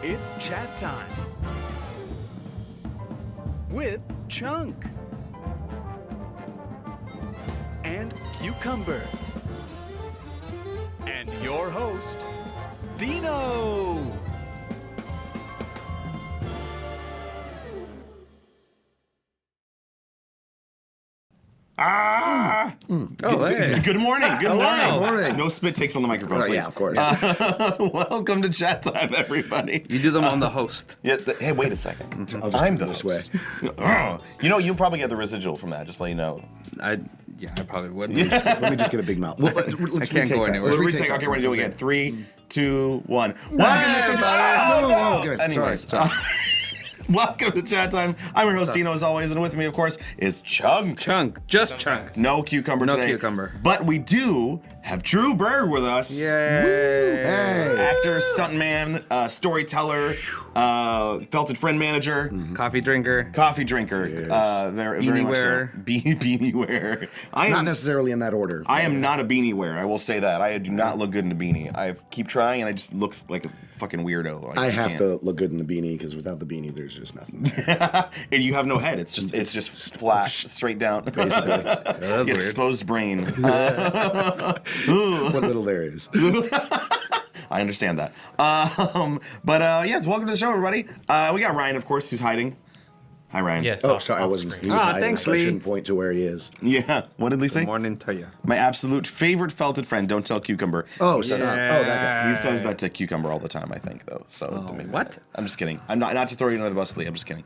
It's chat time with Chunk and and Cucumber. And your host, Dino. Oh, hey. Good morning. Good morning. morning. No spit takes on the microphone, please. Yeah, of course. Welcome to Chat Time, everybody. You do them on the host. Yeah. Hey, wait a second. I'll just I'm do the this host. You'll probably get the residual from that. Just let you know. I probably would. Let me just get a big mouth. Let's I can't retake go that. anywhere. Let's Let's retake. Okay, we're gonna do it again. 3, 2, 1. No, good. Anyways, Sorry. welcome to Chat Time. I'm your host Dino, as always, and with me, of course, is Chunk. Just chunk. No Cucumber No today. Cucumber. But we do have Drew Berg with us. Yay. Hey. Actor, stuntman, storyteller, felted friend manager, Coffee drinker. coffee drinker, Yes. very Beanie much wearer. so. Beanie wearer. Not necessarily in that order. I am not a beanie wearer. I will say that. I do not look good in a beanie. I keep trying, and I just looks like a fucking weirdo. I have to look good in the beanie because without the beanie, there's just nothing there. And you have no head. It's just flat, straight down. Basically, That's weird. Exposed brain. what little there is. I understand that. Yes, welcome to the show, everybody. We got Ryan, of course, who's hiding. Hi, Ryan. Yes. Oh, sorry, I wasn't. He was hiding, thanks, so I Lee. shouldn't point to where he is. Yeah. What did Lee say? Good morning to you. My absolute favorite felted friend. Don't tell Cucumber. Oh, He says stop. that. Oh, that guy. He says that to Cucumber all the time, I think, though. So what? I'm just kidding. I'm not to throw you under the bus, Lee. I'm just kidding.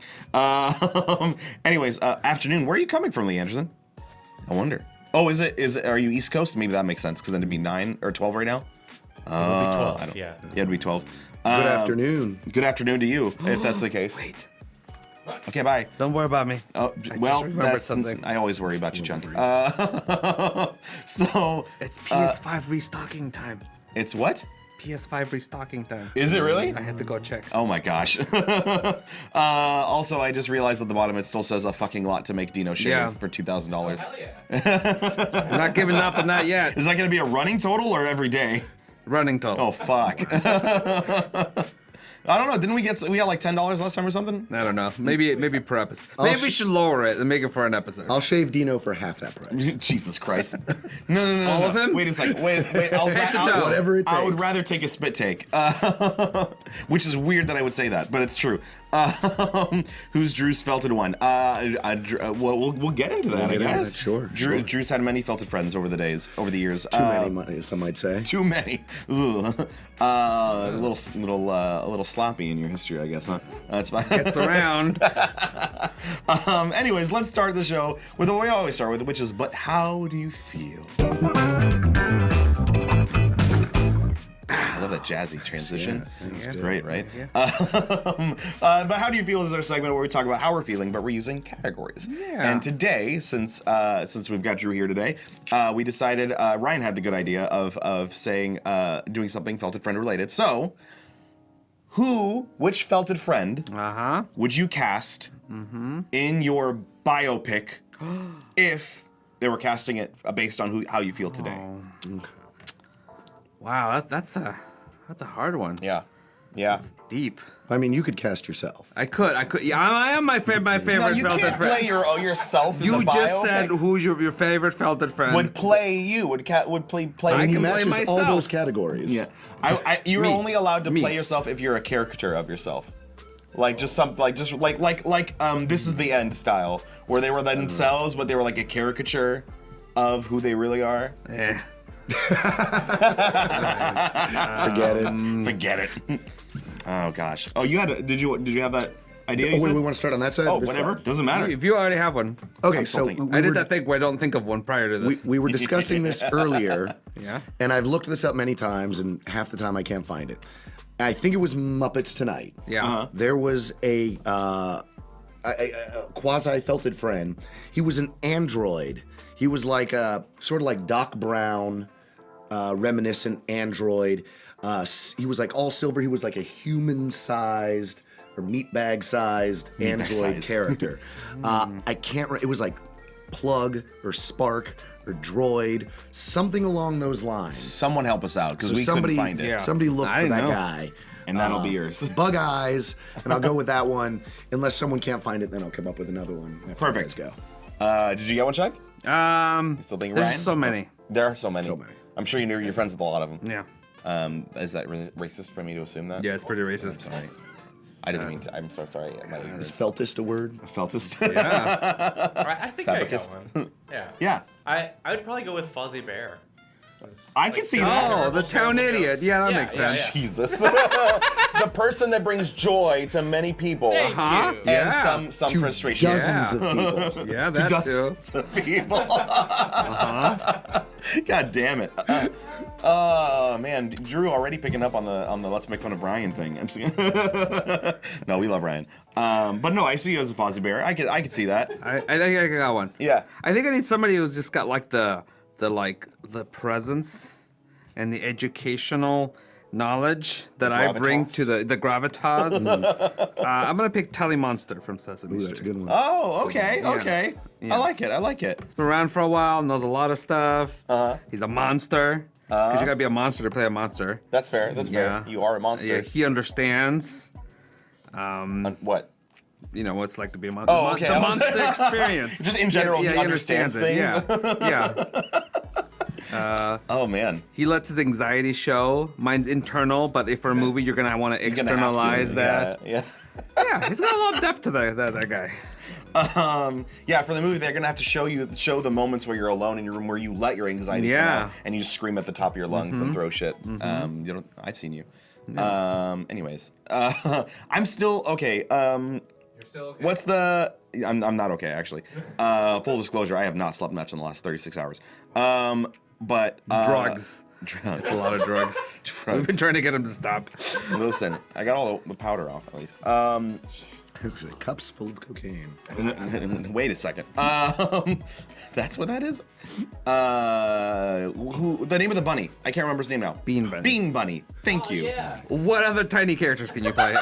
Anyways, afternoon. Where are you coming from, Lee Anderson? I wonder. Oh, is it? Are you East Coast? Maybe that makes sense because then it'd be 9 or 12 right now. It would be 12, yeah. It'd be 12. Good afternoon. Good afternoon to you, if that's the case. Wait. Okay, bye. Don't worry about me. Oh, I well, just remembered that's something. I always worry about you, Chunk. So It's PS5 restocking time. it's what? PS5 restocking time. Is it really? I had to go check. Oh my gosh. Also, I just realized at the bottom it still says a fucking lot to make Dino shave Yeah. for $2,000. I'm not giving up on that yet. Is that going to be a running total or every day? Running total. Oh fuck. I don't know. Didn't we got like $10 last time or something? I don't know. Maybe per episode. Maybe we should lower it and make it for an episode. I'll shave Dino for half that price. Jesus Christ. No. All of him? Wait a second. Wait. Head to toe. Whatever it I would takes. rather take a spit take, which is weird that I would say that, but it's true. Who's Drew's felted one? We'll get into that, I get into guess. it, sure. Drew's had many felted friends over the years. Too many, some might say. Too many. Ugh. A little sloppy in your history, I guess, huh? That's fine. It's around. Anyways, let's start the show with what we always start with, which is, but how do you feel? I love that jazzy transition. It's great, right? But how do you feel is our segment where we talk about how we're feeling, but we're using categories. Yeah. And today, since we've got Drew here today, we decided Ryan had the good idea of saying doing something felted friend related. So, which felted friend would you cast in your biopic if they were casting it based on how you feel today? Wow, that's a hard one. Yeah. Deep. I mean, you could cast yourself. I could. Yeah, I am my favorite No, felted you friend. can't play yourself in You the just biopic. said who's your favorite felted friend. Would play you, would play I He can play matches all myself. those categories. Yeah. You're Me. only allowed to Me. play yourself if you're a caricature of yourself. Like this is the end style, where they were themselves, but they were like a caricature of who they really are. Eh. Forget it. Oh gosh. Oh, did you have that idea? Oh, wait, we want to start on that side? Oh, This whatever. side? Doesn't matter. If you already have one. Okay, I'm so thinking. I did that thing where I don't think of one prior to this. we were discussing this earlier. Yeah. And I've looked this up many times, and half the time I can't find it. I think it was Muppets Tonight. Yeah. There was a quasi-felted friend. He was an android. He was like sort of like Doc Brown, reminiscent android. He was like all silver. He was like a human-sized or meatbag-sized android Meatbag-sized. character. I can't. It was like Plug or Spark or Droid, something along those lines. Someone help us out because So we somebody, couldn't find it. somebody look I for that didn't know. guy. And that'll be yours. Bug Eyes, and I'll go with that one. Unless someone can't find it, then I'll come up with another one. After Perfect. You guys go. Did you get one, Chuck? Still think There's Ryan? so many. There are so many. So many. I'm sure you're friends with a lot of them. Yeah. Is that racist for me to assume that? Yeah, it's pretty racist. Sorry. I didn't mean to. I'm so sorry. My Is ignorance. feltist a word? Feltist. Yeah. I think I got Fabicist. one. Yeah. Yeah. I would probably go with Fozzie Bear. I can see that. Oh, the town idiot. Yeah, that makes sense. Jesus. The person that brings joy to many people. Thank Huh? you. And Yeah. some To frustration. dozens Yeah. of people. Yeah, that too. Dozens of people. God damn it. Oh man, Drew already picking up on the let's make fun of Ryan thing. I'm seeing. No, we love Ryan. But no, I see you as a Fozzie Bear. I could see that. I think I got one. Yeah. I think I need somebody who's just got like the presence and the educational knowledge that I bring to the gravitas. I'm gonna pick Telly Monster from Sesame Ooh, Street. that's a good one. Oh, okay, Yeah. okay. Yeah. I like it. I like it. He's been around for a while, knows a lot of stuff. He's a monster. Because you gotta be a monster to play a monster. That's fair. That's Yeah. fair. You are a monster. Yeah, he understands. What? You know what it's like to be a monster. Oh, okay. The monster experience. Just in general, yeah, he understands it. things. Yeah. Oh man. He lets his anxiety show. Mine's internal, but if for a movie you're gonna want to You're gonna have to, externalize that. Yeah. Yeah, he's got a lot of depth to that guy. Yeah, for the movie, they're gonna have to show the moments where you're alone in your room, where you let your anxiety come Yeah. out, and you just scream at the top of your lungs and throw shit. You don't. I've seen you. Anyways, I'm still okay. You're still okay. What's the? I'm not okay actually. Full disclosure, I have not slept much in the last 36 hours. But Drugs. Drugs. It's a lot of drugs. We've been trying to get him to stop. Listen, I got all the powder off at least. Cups full of cocaine. Wait a second. That's what that is? The name of the bunny. I can't remember his name now. Bean Bunny. Bean Bunny. Thank you. Yeah. What other tiny characters can you play?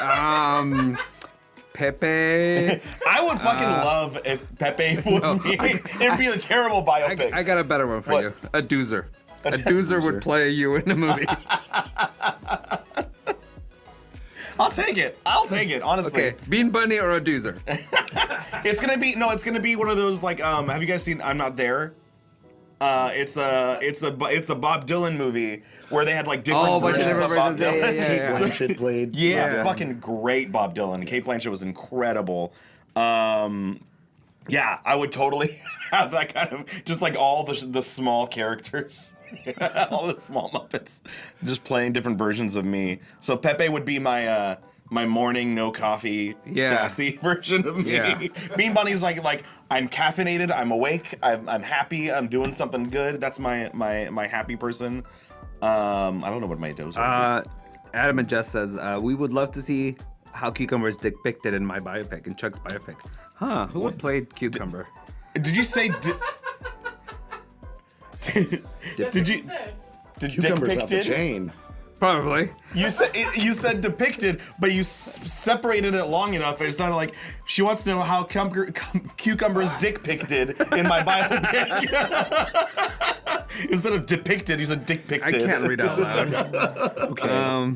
Pepe. I would fucking love if Pepe was me. It'd be a terrible biopic. I got a better one for What? you. A doozer. A doozer would play you in a movie. I'll take it. Honestly. Okay, Bean Bunny or a doozer? It's gonna be one of those like have you guys seen I'm Not There? It's the Bob Dylan movie where they had like different bunch of versions of Bob different versions. Dylan. Yeah. Blanchett played. Yeah, fucking great Bob Dylan. Kate Blanchett was incredible. Yeah, I would totally have that kind of just like all the small characters, all the small Muppets, just playing different versions of me. So Pepe would be my my morning no coffee sassy version of me. Yeah. Bean Bunny's like I'm caffeinated, I'm awake, I'm happy, I'm doing something good. That's my happy person. I don't know what my dozer would be. Adam and Jess says, we would love to see how Cucumber is depicted in my biopic, in Chuck's biopic. Huh, who would play Cucumber? Did you say? Did you? Cucumbers off the Depicted? chain. Probably. You said depicted, but you separated it long enough. It sounded like she wants to know how Cucumber's dick picted in my biopic. Instead of depicted, you said dick I picted. can't read out loud. Okay.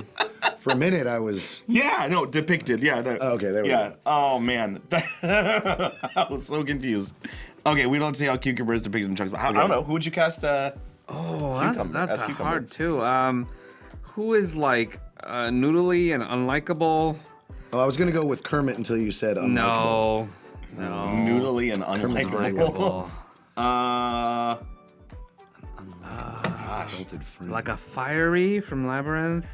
For a minute, I was. Yeah, no, depicted. Yeah. Okay, there we yeah. go. Oh man, I was so confused. Okay, we don't see how Cucumber is depicted in Chuck's. I don't know. Who would you cast? Oh, Cucumber, that's as Cucumber. hard too. Who is like noodly and unlikable? Oh, I was gonna go with Kermit until you said unlikable. No. Noodly and unlikable. unlikable. Melted fruit. Like a fiery from Labyrinth.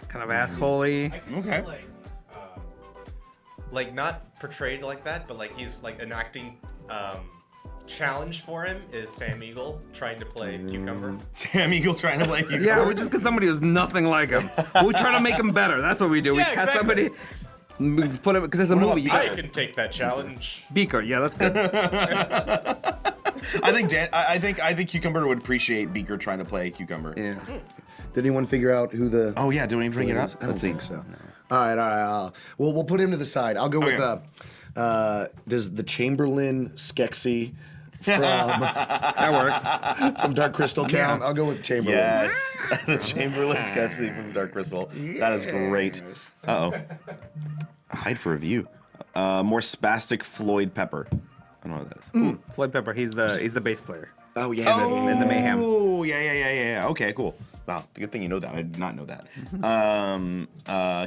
Kind of assholey. I can Okay. see like not portrayed like that, but like he's like an acting challenge for him is Sam Eagle trying to play Cucumber. Sam Eagle trying to play Cucumber. Yeah, we just get somebody who's nothing like him. We try to make him better. That's what we do. We Yeah, cast exactly. somebody, we put him because it's a movie. You I got can take that challenge. Beaker. Yeah, that's good. I think Cucumber would appreciate Beaker trying to play Cucumber. Yeah. Did anyone figure out who the? Oh yeah, do we bring it up? I don't think so. All right. Well, we'll put him to the side. I'll go with does the Chamberlain Skeksis from That works. from Dark Crystal count? I'll go with Chamberlain. Yes, the Chamberlain's Gutsy from Dark Crystal. That is great. Uh oh. Hide for a view. More spastic Floyd Pepper. I don't know what that is. Floyd Pepper. He's the bass player. Oh yeah. In the Mayhem. Oh, yeah. Okay, cool. Wow, good thing you know that. I did not know that.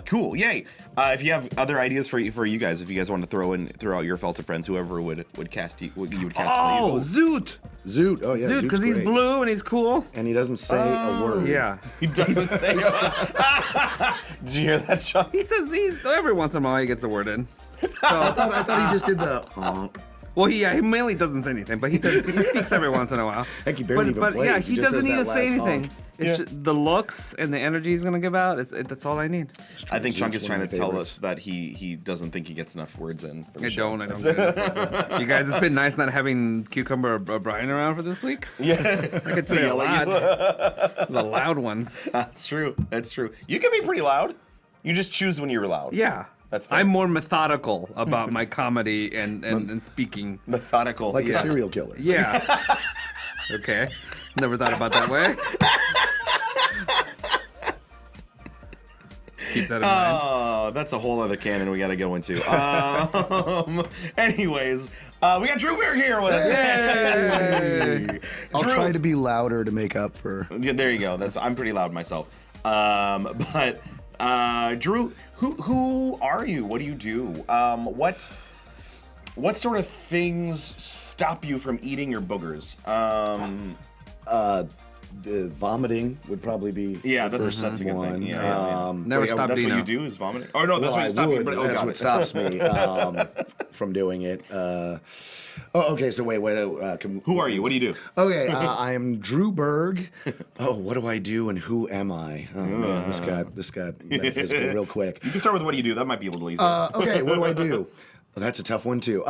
Cool. Yay. If you have other ideas for you guys, if you guys want to throw out your felted friends, whoever would cast you, you would cast. Oh, Zoot. Zoot. Oh yeah. Zoot, because he's great. blue and he's cool. And he doesn't say a word. Yeah. He doesn't say. Did you hear that, Sean? He says every once in a while he gets a word in. So I thought he just did the honk. well, he mainly doesn't say anything, but he speaks every once in a while. Heck, he barely even plays. yeah, He he just doesn't does need to that say last anything. honk. It's just the looks and the energy he's gonna give out. That's all I need. I think Chunk is Zoot's one trying of to my tell favorites. us that he doesn't think he gets enough words in. For the I show. don't get it. You guys, it's been nice not having Cucumber or Brian around for this week. Yeah, I could say a yell at lot. The loud ones. that's true. That's true. You can be pretty loud. You just choose when you're loud. Yeah. That's fair. I'm more methodical about my comedy and speaking. Methodical. Like yeah. a serial killer. Yeah. Okay. Never thought about that way. Keep that in mind. Oh, that's a whole other canon we got to go into. Anyways, we got Drew Berg here with us. Yay! I'll Drew. try to be louder to make up for. Yeah, there you go. I'm pretty loud myself. But Drew, who are you? What do you do? What sort of things stop you from eating your boogers? The vomiting would probably be Yeah, the that's first a good one. thing. Yeah. Never Wait, stop that's Dino. what you do is vomiting? Oh no, that's Well, what I stops me. would. But, That's got what it. stops me from doing it. Okay. So wait. Who are you? What do you do? Okay, I am Drew Berg. Oh, what do I do and who am I? Oh man, this got metaphysical real quick. You can start with what do you do. That might be a little easier. Okay, what do I do? Oh, that's a tough one too.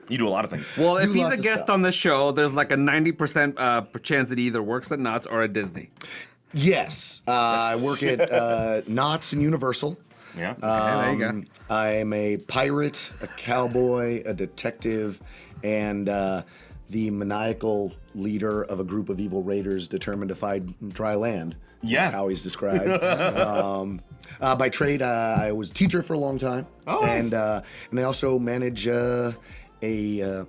You do a lot of things. Well, if Do he's lots a of guest stuff. on the show, there's like a 90% chance that he either works at Knott's or at Disney. Yes, I work at Knott's and Universal. Yeah. There you go. I'm a pirate, a cowboy, a detective, and the maniacal leader of a group of evil raiders determined to find dry land. Yeah. That's how he's described. By trade, I was a teacher for a long time. Oh, nice. And I also manage a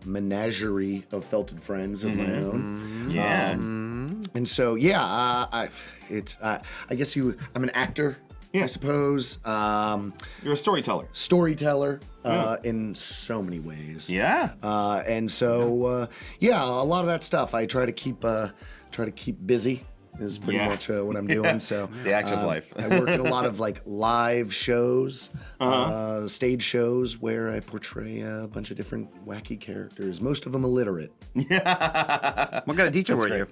menagerie of felted friends of my own. yeah. And so, yeah, I guess I'm an actor, Yeah. I suppose. You're a storyteller. Storyteller in so many ways. Yeah. And so, yeah, a lot of that stuff I try to keep busy. Is pretty Yeah. much what I'm doing. So The actor's life. I work at a lot of like live shows, stage shows where I portray a bunch of different wacky characters. Most of them illiterate. What kind of teacher were you?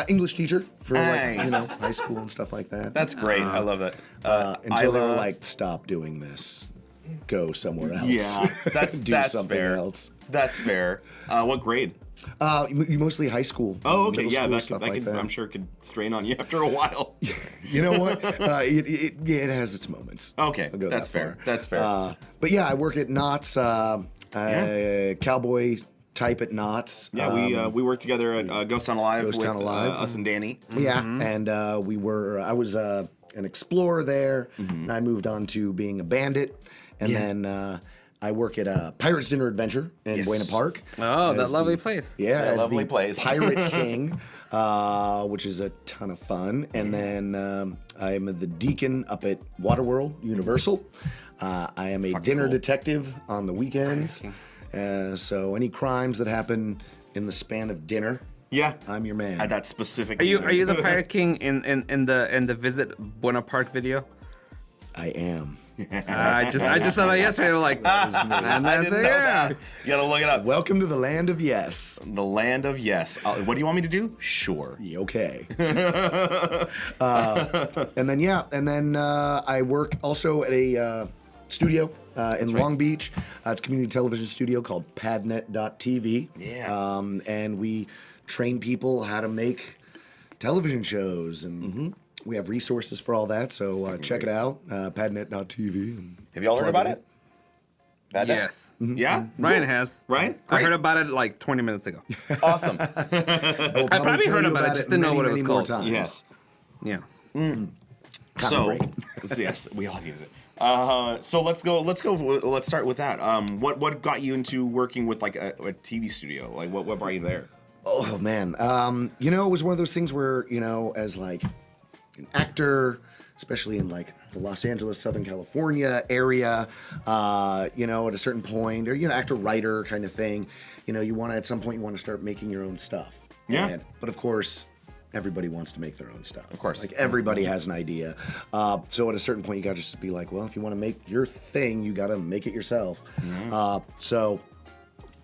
English teacher for Nice. high school and stuff like that. That's great. I love that. Until they were like, stop doing this, go somewhere else. Yeah, that's do that's something fair. else. That's fair. What grade? You mostly high school. Oh, okay. middle Yeah, school, that stuff could, like that. I'm sure could strain on you after a while. You know what? It has its moments. Okay, I'll go that's that fair. far. That's fair. But yeah, I work at Knott's, cowboy type at Knott's. Yeah, we worked together at Ghost Town Alive Ghost with Town Alive. us and Danny. Yeah, and I was an explorer there, and I moved on to being a bandit, and then I work at a Pirates Dinner Adventure in Yes. Buena Park. Oh, that as lovely the- place. Yeah, That as lovely the place. Pirate King, which is a ton of fun. And then I'm the deacon up at Waterworld Universal. I am a dinner cool. detective on the weekends. So any crimes that happen in the span of dinner, Yeah, I'm your man. at that specific. Are you the Pirate King in the Visit Buena Park video? I am. I just saw that yesterday. I'm like, and I that's didn't it, know yeah. that. You gotta look it up. Welcome to the land of yes. The land of yes. What do you want me to do? Sure. Okay. And then I work also at a studio in Long Beach. It's a community television studio called Padnet.tv. Yeah. And we train people how to make television shows, and we have resources for all that. So check it out, Padnet.tv. Have y'all heard about it? That day? Yes. Yeah. Ryan has. Ryan? I Great. heard about it like 20 minutes ago. Awesome. I probably heard about it, just didn't know what it was called. Yes. Yeah. So, break. yes, we all needed it. So let's go. Let's start with that. What got you into working with like a TV studio? Like what brought you there? Oh man, it was one of those things where as like an actor, especially in like the Los Angeles, Southern California area, at a certain point, or actor writer kind of thing, you want to at some point you want to start making your own stuff. Yeah. But of course, everybody wants to make their own stuff. Of course. Like everybody has an idea. So at a certain point, you got to just be like, well, if you want to make your thing, you got to make it yourself. So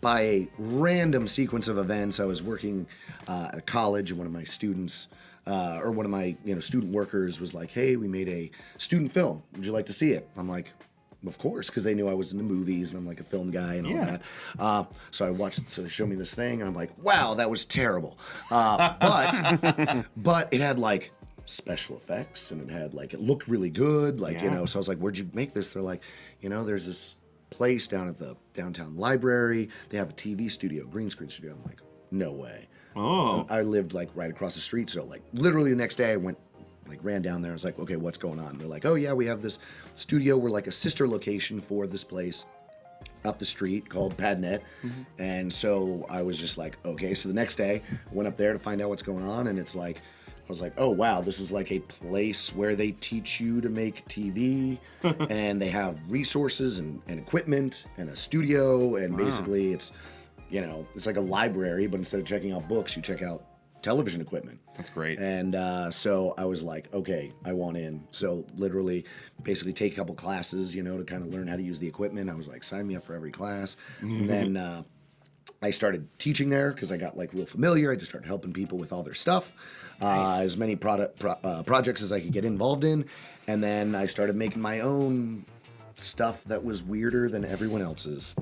by a random sequence of events, I was working at a college, and one of my students, or one of my student workers was like, hey, we made a student film. Would you like to see it? I'm like, of course, because they knew I was into movies and I'm like a film guy and all that. So I watched, so they showed me this thing and I'm like, wow, that was terrible. But it had like special effects and it looked really good. So I was like, where'd you make this? They're like, there's this place down at the downtown library. They have a TV studio, green screen studio. I'm like, no way. Oh. I lived like right across the street. So like literally the next day I ran down there. I was like, okay, what's going on? They're like, oh yeah, we have this studio. We're like a sister location for this place up the street called Padnet. And so I was just like, okay. So the next day I went up there to find out what's going on. And I was like, oh wow, this is like a place where they teach you to make TV and they have resources and equipment and a studio. And basically it's like a library, but instead of checking out books, you check out television equipment. That's great. And so I was like, okay, I want in. So literally, basically take a couple classes, to kind of learn how to use the equipment. I was like, sign me up for every class. And then I started teaching there because I got like real familiar. I just started helping people with all their stuff, as many projects as I could get involved in. And then I started making my own stuff that was weirder than everyone else's.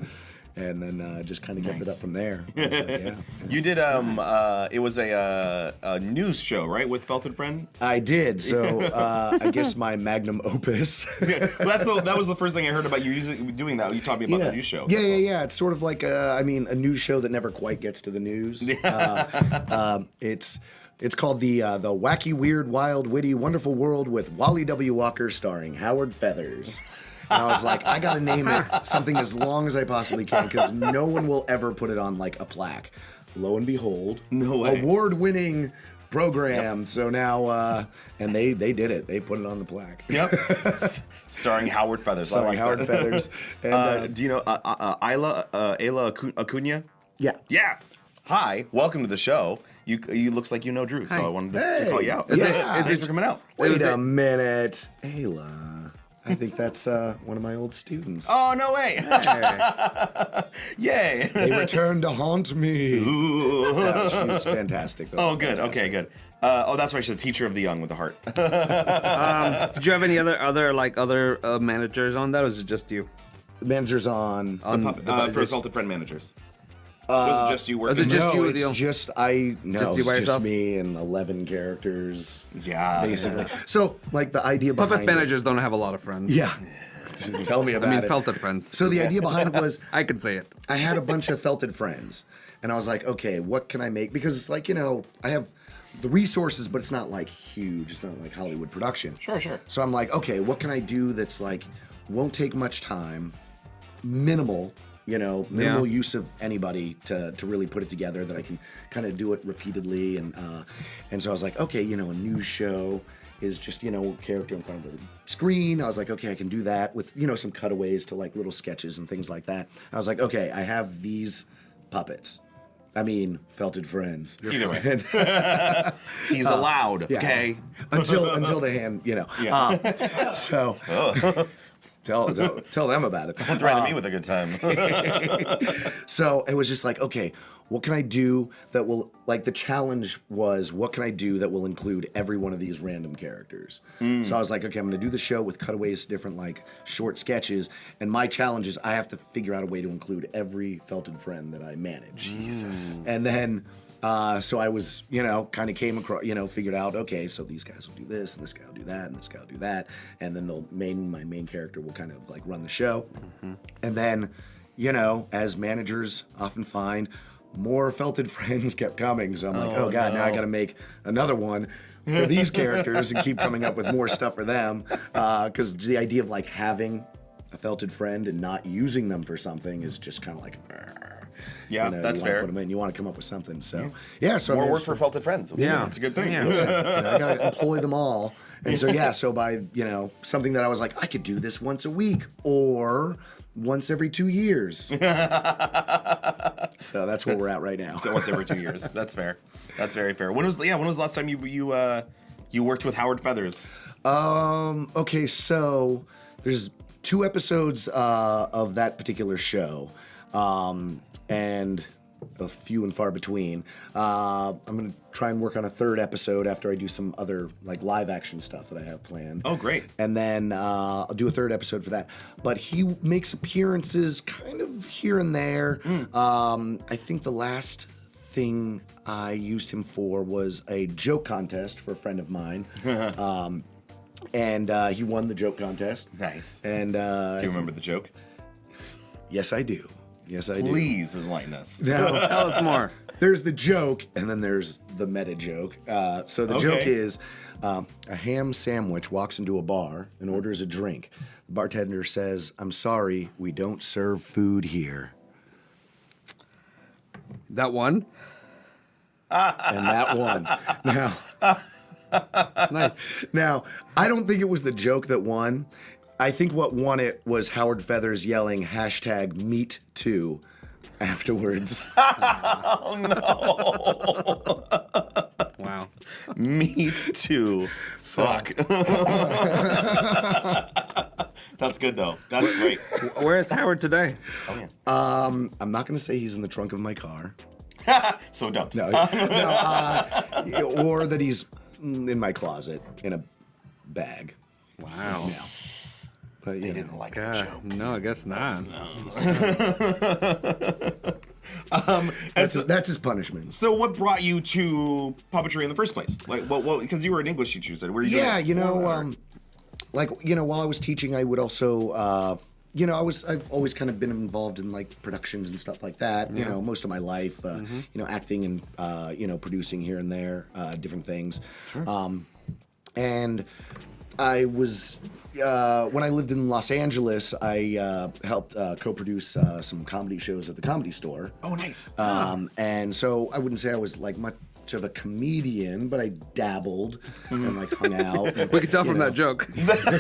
And then just kind of kept it up from there. I was like, yeah. You did it was a news show, right, with Felted Friend? I did. So I guess my magnum opus. Well, that was the first thing I heard about you doing that. You taught me about the news show. Yeah. It's sort of like a news show that never quite gets to the news. It's called the Wacky, Weird, Wild, Witty, Wonderful World with Wally W. Walker starring Howard Feathers. And I was like, I gotta name it something as long as I possibly can because no one will ever put it on like a plaque. Lo and behold, no way. Award-winning program. Yep. So now, and they did it. They put it on the plaque. Yep. Starring Howard Feathers. Starring Howard Feathers. And, do you know Ayla Acuna? Yeah. Yeah. Hi, welcome to the show. You looks like you know Drew, so I wanted to call you out. Thanks for coming out. Wait a minute, Ayla. I think that's one of my old students. Oh, no way. Yay. They returned to haunt me. Yeah, she's fantastic, though. Oh, good. Okay, good. That's right. She's the teacher of the young with the heart. Did you have any other managers on that, or was it just you? Managers on for Felted Friend managers. Was it just you working? Was it just you? It's just just me and 11 characters. Yeah, basically. Yeah. So, like the idea behind puppet managers don't have a lot of friends. Yeah. Tell me about it. Felted friends. So the idea behind it was I can say it. I had a bunch of felted friends, and I was like, okay, what can I make? Because it's like I have the resources, but it's not like huge. It's not like Hollywood production. Sure. So I'm like, okay, what can I do that's like won't take much time, minimal use of anybody to really put it together that I can kind of do it repeatedly. And so I was like, okay, a news show is just, character in front of a screen. I was like, okay, I can do that with, some cutaways to like little sketches and things like that. I was like, okay, I have these puppets. Felted friends. Either way. He's allowed, yeah. Okay? Until the hand, Yeah. So... Tell them about it. Don't threaten me with a good time. So it was just like, okay, what can I do that will, like the challenge was, what can I do that will include every one of these random characters? So I was like, okay, I'm going to do the show with cutaways, different like short sketches. And my challenge is I have to figure out a way to include every felted friend that I manage. Jesus. And then... so I was, kind of came across, figured out, okay, so these guys will do this, and this guy will do that, and this guy will do that, and then my main character will kind of like run the show. And then, as managers often find, more Felted Friends kept coming. So I'm like, oh God, now I got to make another one for these characters and keep coming up with more stuff for them. Because the idea of like having a Felted Friend and not using them for something is just kind of like, Yeah, that's fair. Put them in. You want to come up with something. So so More I mean, work for Felted Friends. It's a good thing. Yeah. I gotta employ them all. And so by something that I was like, I could do this once a week or once every 2 years. So that's where we're at right now. So once every 2 years. That's fair. That's very fair. When was the last time you worked with Howard Feathers? Okay, so there's 2 episodes of that particular show. And a few and far between. I'm gonna try and work on a 3rd episode after I do some other like live action stuff that I have planned. Oh, great! And then I'll do a 3rd episode for that. But he makes appearances kind of here and there. I think the last thing I used him for was a joke contest for a friend of mine. And he won the joke contest. Nice. And do you remember the joke? Yes, I do. Yes, I do. Please enlighten us. Now, Tell us more. there's the joke, and then there's the meta joke. So the joke is a ham sandwich walks into a bar and orders a drink. The bartender says, "I'm sorry, we don't serve food here." That one? And that one. Nice. Now, I don't think it was the joke that won. I think what won it was Howard Feathers yelling #MeatToo afterwards. Oh no! Wow. Meat too. Fuck. That's good though. That's great. Where is Howard today? Oh yeah. I'm not going to say he's in the trunk of my car. So don't. No, or that he's in my closet in a bag. Wow. Yeah. But They didn't like the God, joke. no, I guess not. That's his punishment. So what brought you to puppetry in the first place? Like, what? Because you were an English teacher, you said. Were you Yeah, doing it while I was teaching, I would also, I've always kind of been involved in like productions and stuff like that. You know, most of my life, acting and producing here and there, different things. Sure. And I was. When I lived in Los Angeles, I helped co-produce some comedy shows at the Comedy Store. Oh, nice. And so I wouldn't say I was like much of a comedian, but I dabbled and like hung out. We could tell from that joke. Exactly.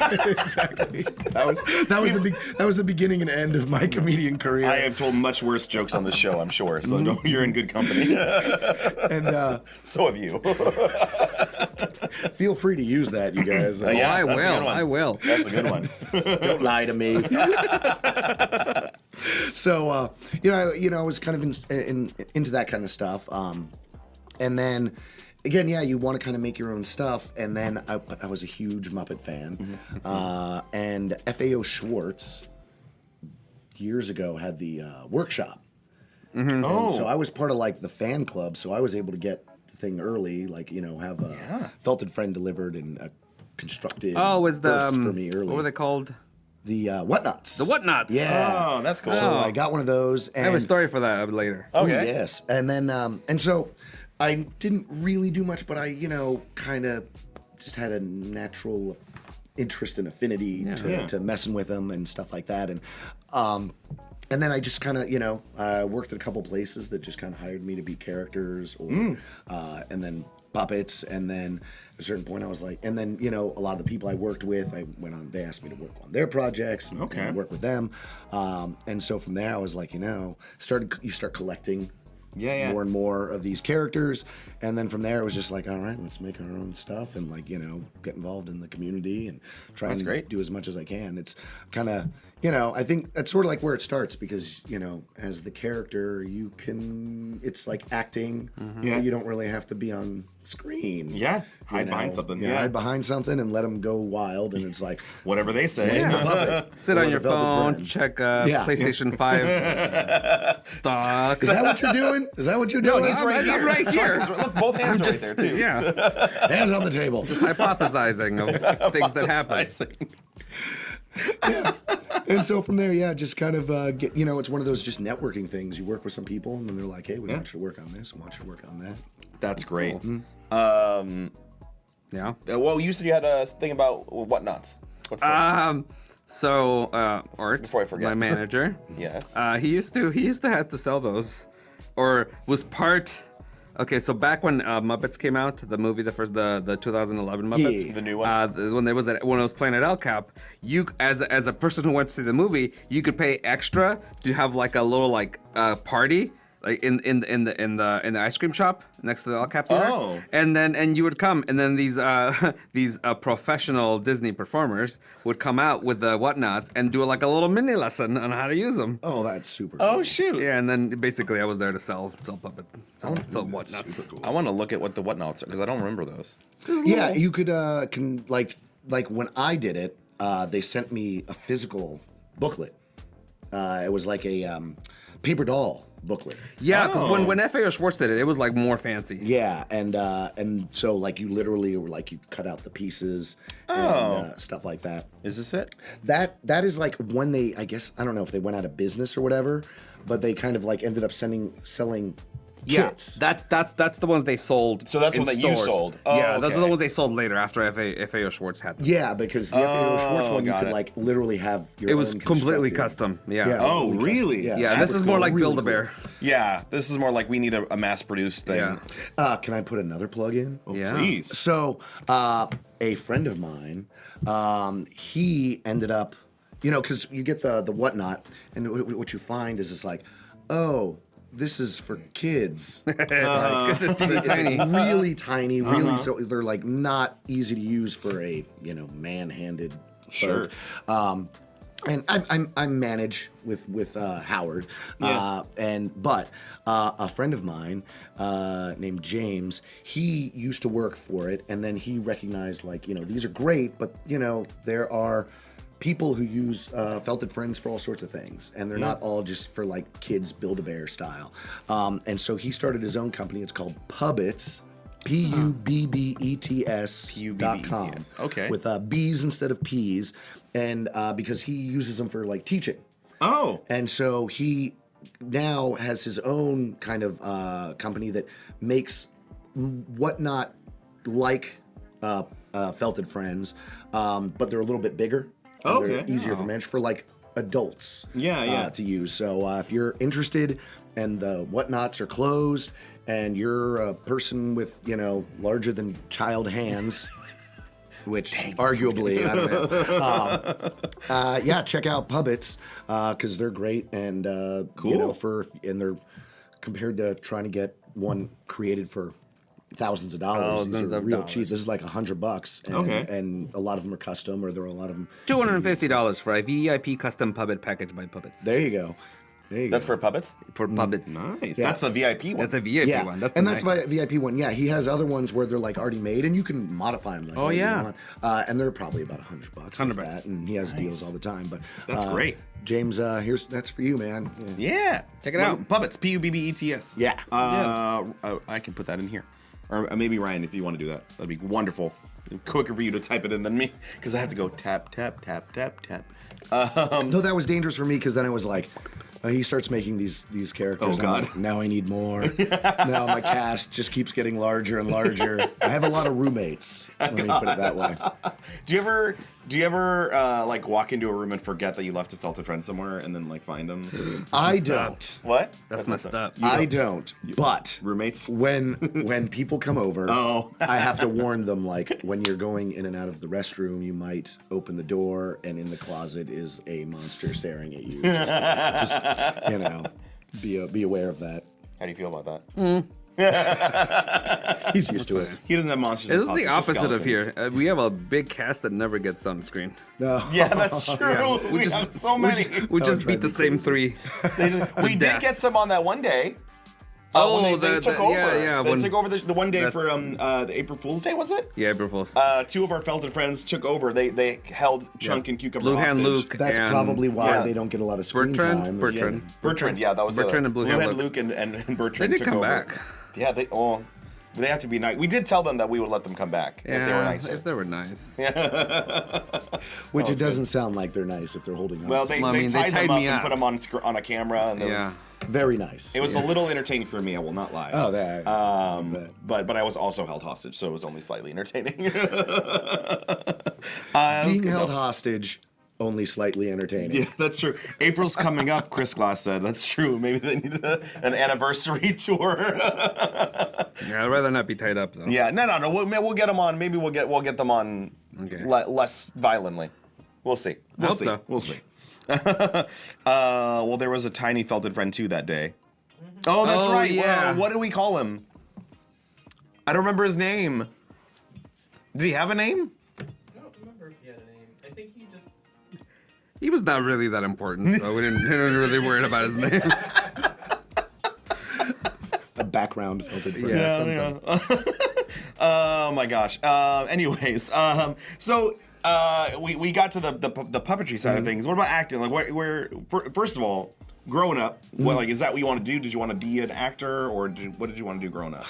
That was the beginning and end of my comedian career. I have told much worse jokes on this show, I'm sure. So you're in good company. And so have you. feel free to use that, you guys. Yeah, I that's a good one. will. I will. That's a good one. Don't lie to me. So, I was kind of into that kind of stuff. And then, again, you want to kind of make your own stuff. And then I was a huge Muppet fan. And FAO Schwartz, years ago, had the workshop. And so I was part of, like, the fan club. So I was able to get the thing early, like, have a Felted Friend delivered and constructed Was the birthed for me early. what were they called? The Whatnots. The Whatnots. Yeah. Oh, that's cool. So I got one of those. And I have a story for that later. Okay. Yes. And then, and so I didn't really do much, but I, kind of just had a natural interest and affinity to messing with them and stuff like that. And then I just kind of, worked at a couple places that just kind of hired me to be characters or, and then puppets. And then at a certain point I was like, and then, a lot of the people I worked with, they asked me to work on their projects and work with them. And so from there I was like, you start collecting more and more of these characters, and then from there it was just like, all right, let's make our own stuff and like get involved in the community and try and do as much as I can. It's kind of I think that's sort of like where it starts because as the character it's like acting. You don't really have to be on screen. Hide behind something. Hide behind something and let them go wild, and it's like whatever they say. Sit on your phone, check PlayStation 5 stock. Is that what you're doing? Is that what you're doing? He's right here. I'm right here. Look, both hands are right there too. Yeah. Hands on the table. Just hypothesizing of things that happen. And so from there, yeah, just kind of get, you know, it's one of those just networking things. You work with some people, and then they're like, hey, we want you to work on this, we want you to work on that. That's great. Yeah. Well, you said you had a thing about whatnots. What's that? So Art, Before I forget. my manager, Yes. he used to have to sell those, or was part. Okay, so back when Muppets came out, the movie, the 2011 Muppets, Yeah. The new one? when I was playing at El Cap, you as a person who went to see the movie, you could pay extra to have like a little like party. Like in the ice cream shop next to the El Cap theater, Oh. and you would come, and then these professional Disney performers would come out with the whatnots and do like a little mini lesson on how to use them. Oh, that's super Oh cool. shoot. Yeah, and then basically I was there to sell puppet, sell whatnots. Super cool. I want to look at what the whatnots are because I don't remember those. Yeah, you could can like when I did it, they sent me a physical booklet. It was like a paper doll booklet. Yeah, because when FAO Schwartz did it, it was like more fancy. Yeah, and so like you literally were like you cut out the pieces and stuff like that. Is this it? That is like when they, I guess, I don't know if they went out of business or whatever, but they kind of like ended up selling Yeah, kits. that's the ones they sold. So that's in one that you stores. sold. Oh, Yeah, those are okay. the ones they sold later after FAO Schwartz had them. Yeah, because the FAO Schwartz one you got could it. like literally have your It was own completely constructed- custom. Yeah. Yeah. Oh, Really really? custom. Yeah, super this is more cool. like Really Build-A-Bear. Yeah, this is more like we need a mass-produced thing. Yeah. Can I put another plug in? Oh, Yeah. please. So, a friend of mine, he ended up, you know, because you get the whatnot, and what you find is it's like, oh, this is for kids. Because it's teeny tiny. Really tiny, really so they're like not easy to use for a man-handed. Sure. Folk. And I manage with Howard, Yeah. but a friend of mine named James, he used to work for it, and then he recognized like these are great, but there are people who use Felted Friends for all sorts of things, and they're not all just for like kids Build-A-Bear style. And so he started his own company. It's called Pubbets. PUBBETS.com. Okay. With B's instead of P's, and because he uses them for like teaching. Oh. And so he now has his own kind of company that makes whatnot like Felted Friends, but they're a little bit bigger. And Okay. They're easier for manage for like adults. Yeah. To use. So if you're interested and the whatnots are closed and you're a person with larger than child hands. Which arguably, I don't know. Yeah, check out Pubbets because they're great and Cool. and they're compared to trying to get one created for thousands of dollars. These Thousands are of real dollars. cheap. This is like $100, and, Okay. and a lot of them are custom, or there are a lot of them. $250 for a VIP custom puppet package by Puppets. There you go. There you That's go. for puppets? For Puppets. Nice. Yeah. That's the VIP one. That's a VIP Yeah, one. That's and the that's nice my VIP one. Yeah, he has other ones where they're like already made, and you can modify them. Like, Oh, however you yeah. want. And they're probably about $100. $100. That, and he has deals all the time. But That's great. James. That's for you, man. Yeah. Yeah. Check it out. Puppets. Pubbets. Yeah. I can put that in here. Or maybe Ryan, if you want to do that. That'd be wonderful. Quicker for you to type it in than me. Because I have to go tap, tap, tap, tap, tap. No, that was dangerous for me because then it was like, he starts making these characters. Oh, and I'm God. like, now I need more. Now my cast just keeps getting larger and larger. I have a lot of roommates. Let me put it that way. Do you ever like walk into a room and forget that you left a Felted Friend somewhere and then like find them? I don't. What? That's messed up. I don't. But Roommates? when people come over, Oh. I have to warn them. Like when you're going in and out of the restroom, you might open the door, and in the closet is a monster staring at you. Just be aware of that. How do you feel about that? He's used to it. He doesn't have monsters. This and is the monsters, just opposite of skeletons. here. We have a big cast that never gets on screen. No. Yeah, that's true. We have so many. We That just would beat the drive me same three. We did death. get some on that one day. Oh, when they took over. yeah. They took over the one day that's- for the April Fool's Day, was it? Yeah, April Fools. Two of our Felted Friends took over. They held Chunk and Cucumber Blue Hand hostage. Luke. That's and probably why yeah. they don't get a lot of screen time. Bertrand. Bertrand, yeah, that was Bertrand the and Blue Hand Hand Luke and They Bertrand did took come over. back. Yeah, they They have to be nice. We did tell them that we would let them come back if they were nicer. If they were nice. Which it good. doesn't sound like they're nice if they're holding hostage. Well, they Well, I mean, they tied them tied up me and up. put them on a camera, and Yeah. Very nice. it was a little entertaining for me. I will not lie. Oh, that. But I was also held hostage, so it was only slightly entertaining. Being held hostage, only slightly entertaining. Yeah, that's true. April's coming up, Chris Glass said. That's true. Maybe they need an anniversary tour. Yeah, I'd rather not be tied up though. Yeah, no. We'll get them on. Maybe we'll get them on Okay. less violently. We'll see. We'll Hope see. so. We'll see. Well, there was a tiny felted friend too that day. Oh, that's Oh, right. yeah. Well, what did we call him? I don't remember his name. Did he have a name? I don't remember if he had a name. I think he just. He was not really that important, so we didn't really worry about his name. A background filtered for Yeah. Oh my gosh. Anyways, so we got to the puppetry side of things. What about acting? Like, first of all, growing up, what is that what you want to do? Did you want to be an actor, or what did you want to do growing up?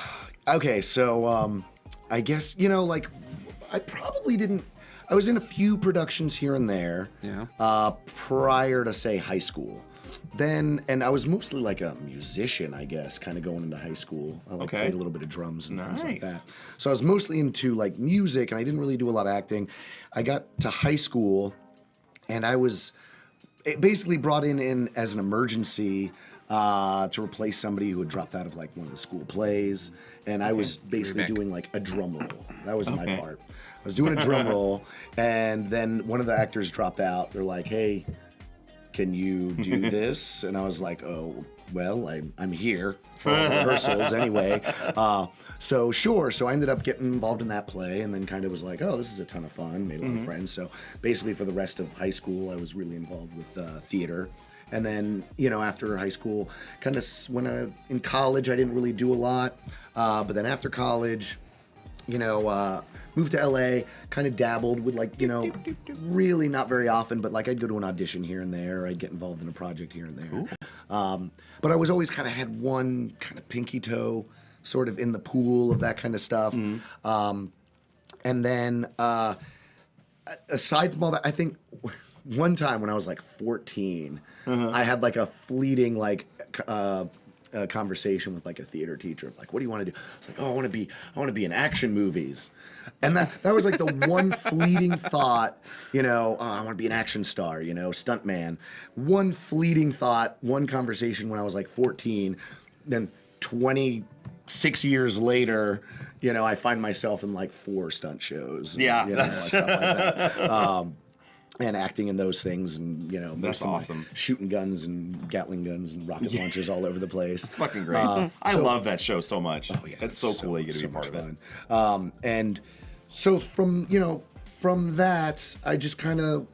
Okay, so I guess I probably didn't. I was in a few productions here and there. Yeah. Prior to say high school, and I was mostly like a musician, I guess, kind of going into high school. I Okay. played a little bit of drums and things like Nice. that. So I was mostly into like music, and I didn't really do a lot of acting. I got to high school, and I was basically brought in as an emergency to replace somebody who had dropped out of like one of the school plays, and I was basically back. doing like a drum roll. That was my part. I was doing a drum roll, and then one of the actors dropped out. They're like, "Hey, can you do this?" And I was like, "Oh, well, I'm here for all the rehearsals anyway." So sure. So I ended up getting involved in that play, and then kind of was like, "Oh, this is a ton of fun." Made a lot of friends. So basically, for the rest of high school, I was really involved with theater. And then, after high school, kind of in college, I didn't really do a lot. But then after college, moved to LA, kind of dabbled with really not very often, but like I'd go to an audition here and there. I'd get involved in a project here and there. But I was always kind of had one kind of pinky toe sort of in the pool of that kind of stuff. And then aside from all that, I think one time when I was like 14, I had like a fleeting conversation with like a theater teacher of like, what do you want to do? It's like, oh, I want to be in action movies. And that was like the one fleeting thought, oh, I want to be an action star, stuntman. One fleeting thought, one conversation when I was like 14, then 26 years later, I find myself in like 4 stunt shows. Yeah, that's stuff like that. And acting in those things, and That's most of my awesome. shooting guns and Gatling guns and rocket launchers all over the place. It's fucking great. I love that show so much. Oh yeah, it's so cool that you get to so be part much of it. fun. And so from that, I just kind of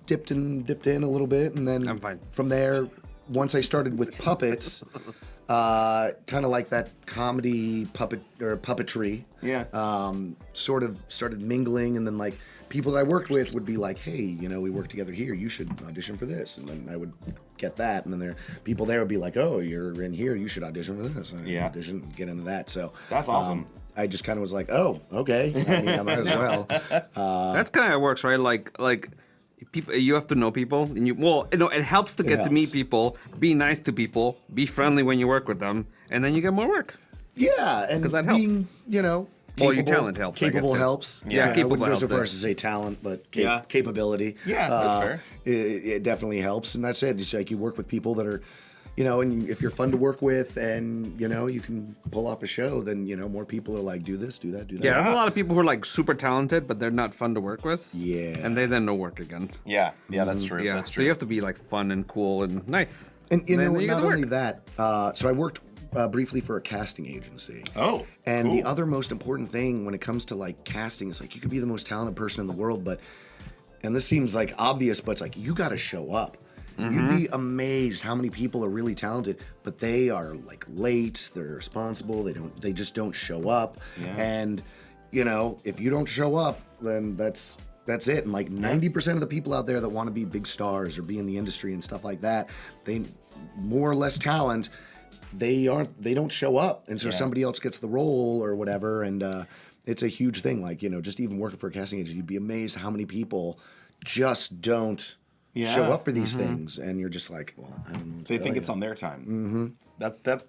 dipped in a little bit, and then I'm fine. from there, once I started with puppets, kind of like that comedy puppetry. Yeah. Sort of started mingling, and then like people that I worked with would be like, hey, we work together here, you should audition for this. And then I would get that. And then people there would be like, oh, you're in here, you should audition for this. And I'd Yeah. audition, get into that. So That's awesome. I just kind of was like, oh, okay. I mean, I might as well. That's kind of how it works, right? Like people, you have to know people, and it helps to get to meet helps. people, be nice to people, be friendly when you work with them, and then you get more work. Yeah. And 'Cause that being, Well, your talent helps, I guess, Capable too. helps. Yeah, I capable wouldn't go helps so far there. as to say talent, but Yeah. capability. Yeah, that's fair. It definitely helps, and that's it. Just like you work with people that are, and if you're fun to work with, and you can pull off a show, then more people are like, do this, do that, do that. Yeah, there's a lot of people who are like super talented, but they're not fun to work with. Yeah. And they then no work again. Yeah, that's true. Yeah, That's so true. you have to be like fun and cool and nice. And then you get not the work. only that, so I worked briefly for a casting agency. Oh, And the cool. other most important thing when it comes to like casting is like you could be the most talented person in the world, and this seems like obvious, but it's like you got to show up. You'd be amazed how many people are really talented, but they are like late. They're irresponsible. They just don't show up. Yeah. And if you don't show up, then that's it. And like 90% of the people out there that want to be big stars or be in the industry and stuff like that, they more or less talent. they don't show up, and so Yeah. somebody else gets the role or whatever, and it's a huge thing. Like, just even working for a casting agent, you'd be amazed how many people just don't show up for these things, and you're just like, well, I don't know. What to They tell think you. it's on their time. Mm-hmm. That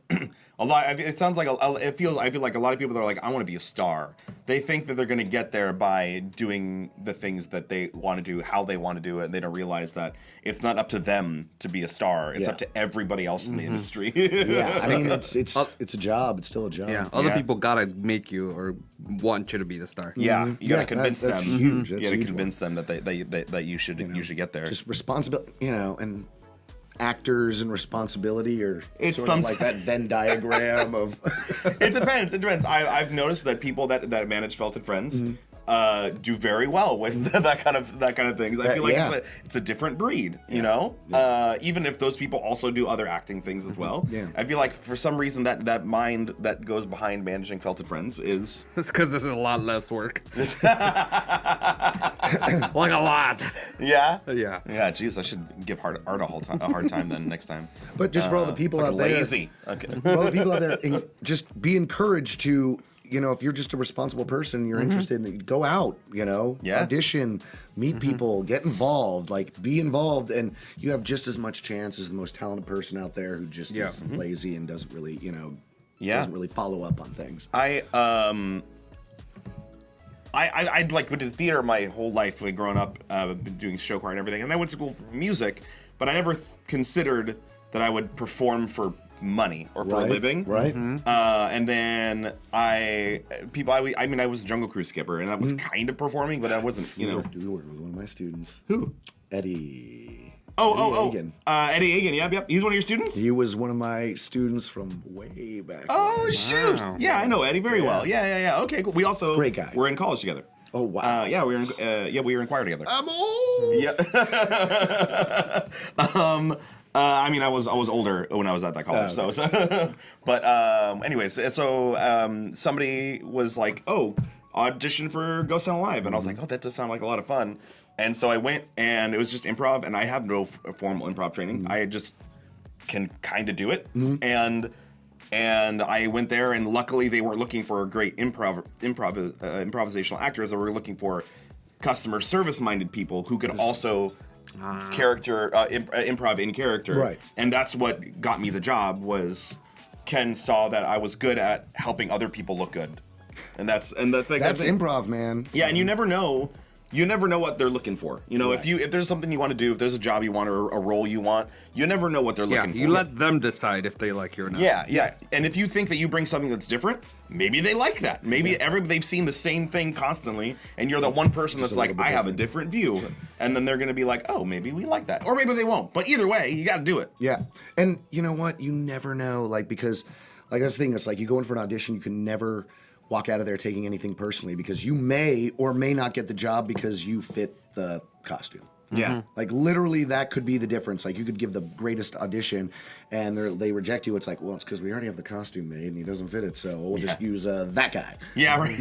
a lot. It sounds like I feel like a lot of people that are like, I want to be a star. They think that they're going to get there by doing the things that they want to do, how they want to do it, and they don't realize that it's not up to them to be a star. It's up to everybody else in the industry. Yeah, I mean, it's a job. It's still a job. Yeah, other Yeah. people gotta make you or want you to be the star. Yeah, you got to Yeah, convince that's them. huge. You That's got to a huge convince them that that you should get there. Just responsibility, and actors and responsibility are It's sort of some- like that Venn diagram of. It depends. It depends. I've noticed that people that manage Felted Friends do very well with that kind of things. I feel like Yeah. it's a different breed, you know. Even if those people also do other acting things as well. Yeah. I feel like for some reason that mind that goes behind managing Felted Friends is It's because there's a lot less work. Like a lot. yeah. Geez, I should give Art a hard time then next time. But just for all the people Fucking out there, lazy. Okay. for all the people out there, just be encouraged to, if you're just a responsible person, you're interested in go out, Yeah. audition, meet people, get involved, like be involved, and you have just as much chance as the most talented person out there who just is lazy and doesn't really, doesn't really follow up on things. I like went to theater my whole life, like growing up, been doing show choir and everything, and I went to school for music, but I never considered that I would perform for money or for a living. Right. And then I was a Jungle Cruise skipper, and that was kind of performing, but I wasn't, You worked with one of my students. Who? Eddie. Eddie Agan. Yep. He's one of your students? He was one of my students from way back. Oh, shoot. Wow. Yeah, I know Eddie very well. Yeah. Okay, cool. We also Great guy. were in college together. Oh, wow. Yeah, we were in choir together. I'm old. Yeah. I was older when I was at that college. But anyways, so somebody was like, "Oh, audition for Ghost Town Live," and I was like, "Oh, that does sound like a lot of fun." And so I went, and it was just improv, and I have no formal improv training. I just can kind of do it, and I went there, and luckily they weren't looking for great improvisational actors. They were looking for customer service minded people who could also improv in character. Right. And that's what got me the job. Was Ken saw that I was good at helping other people look good, and that's Improv, man. yeah, and you never know what they're looking for. If there's something you want to do, if there's a job you want or a role you want, you never know what they're Yeah, looking for. you let them decide if they like you or not. Yeah. And if you think that you bring something that's different, maybe they like that. Maybe they've seen the same thing constantly, and you're the one person that's like, I have a different view. And then they're going to be like, oh, maybe we like that. Or maybe they won't. But either way, you got to do it. Yeah. And you know what? You never know, because that's the thing. It's like you go in for an audition, you can never walk out of there taking anything personally, because you may or may not get the job because you fit the costume. Yeah. Like literally that could be the difference. Like you could give the greatest audition and they reject you. It's like, well, it's because we already have the costume made and he doesn't fit it, so we'll just use that guy. Yeah, right.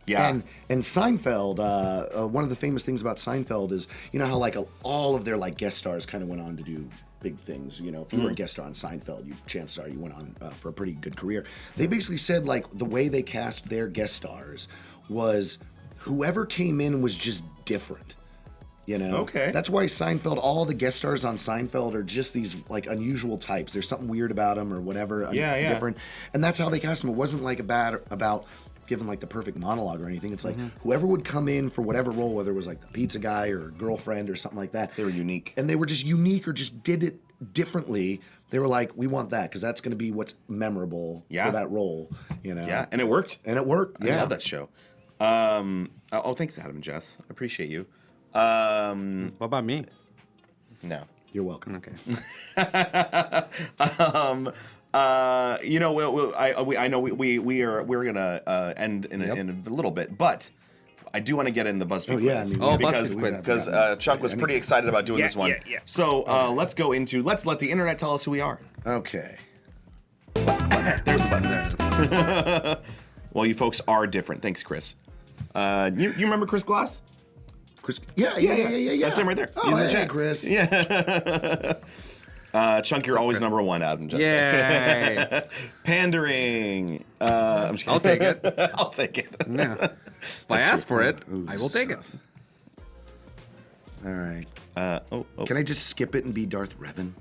Yeah. And Seinfeld, one of the famous things about Seinfeld is, how like all of their like guest stars kind of went on to do big things. If you were a guest star on Seinfeld, chances are you went on for a pretty good career. They basically said like the way they cast their guest stars was whoever came in was just different. Okay. That's why Seinfeld, all the guest stars on Seinfeld are just these like unusual types. There's something weird about them or whatever. Different. And that's how they cast them. It wasn't like about giving like the perfect monologue or anything. It's like whoever would come in for whatever role, whether it was like the pizza guy or girlfriend or something like that. They were unique. And they were just unique or just did it differently. They were like, we want that because that's going to be what's memorable for that role. Yeah, and it worked. And it worked. Yeah. I love that show. Thanks, Adam and Jess. I appreciate you. What about me? No. You're welcome. Okay. I know we're gonna end in a little bit, but I do want to get in the BuzzFeed Oh, yeah, quiz. I mean, because BuzzFeed quiz. because Chuck was pretty excited about doing this one. Yeah. So let's let the internet tell us who we are. Okay. There's the button. There it is. Well, you folks are different. Thanks, Chris. You remember Chris Glass? Chris, yeah. That's him right there. Oh, He's in the hey, chat. Chris. Yeah. Chunk, you're always number one, Adam. Just Yay! Pandering. I'm just kidding. I'll take it. I'll take it. Yeah. If I ask for it, Ooh, I will take it. stuff. All right. Oh. Can I just skip it and be Darth Revan?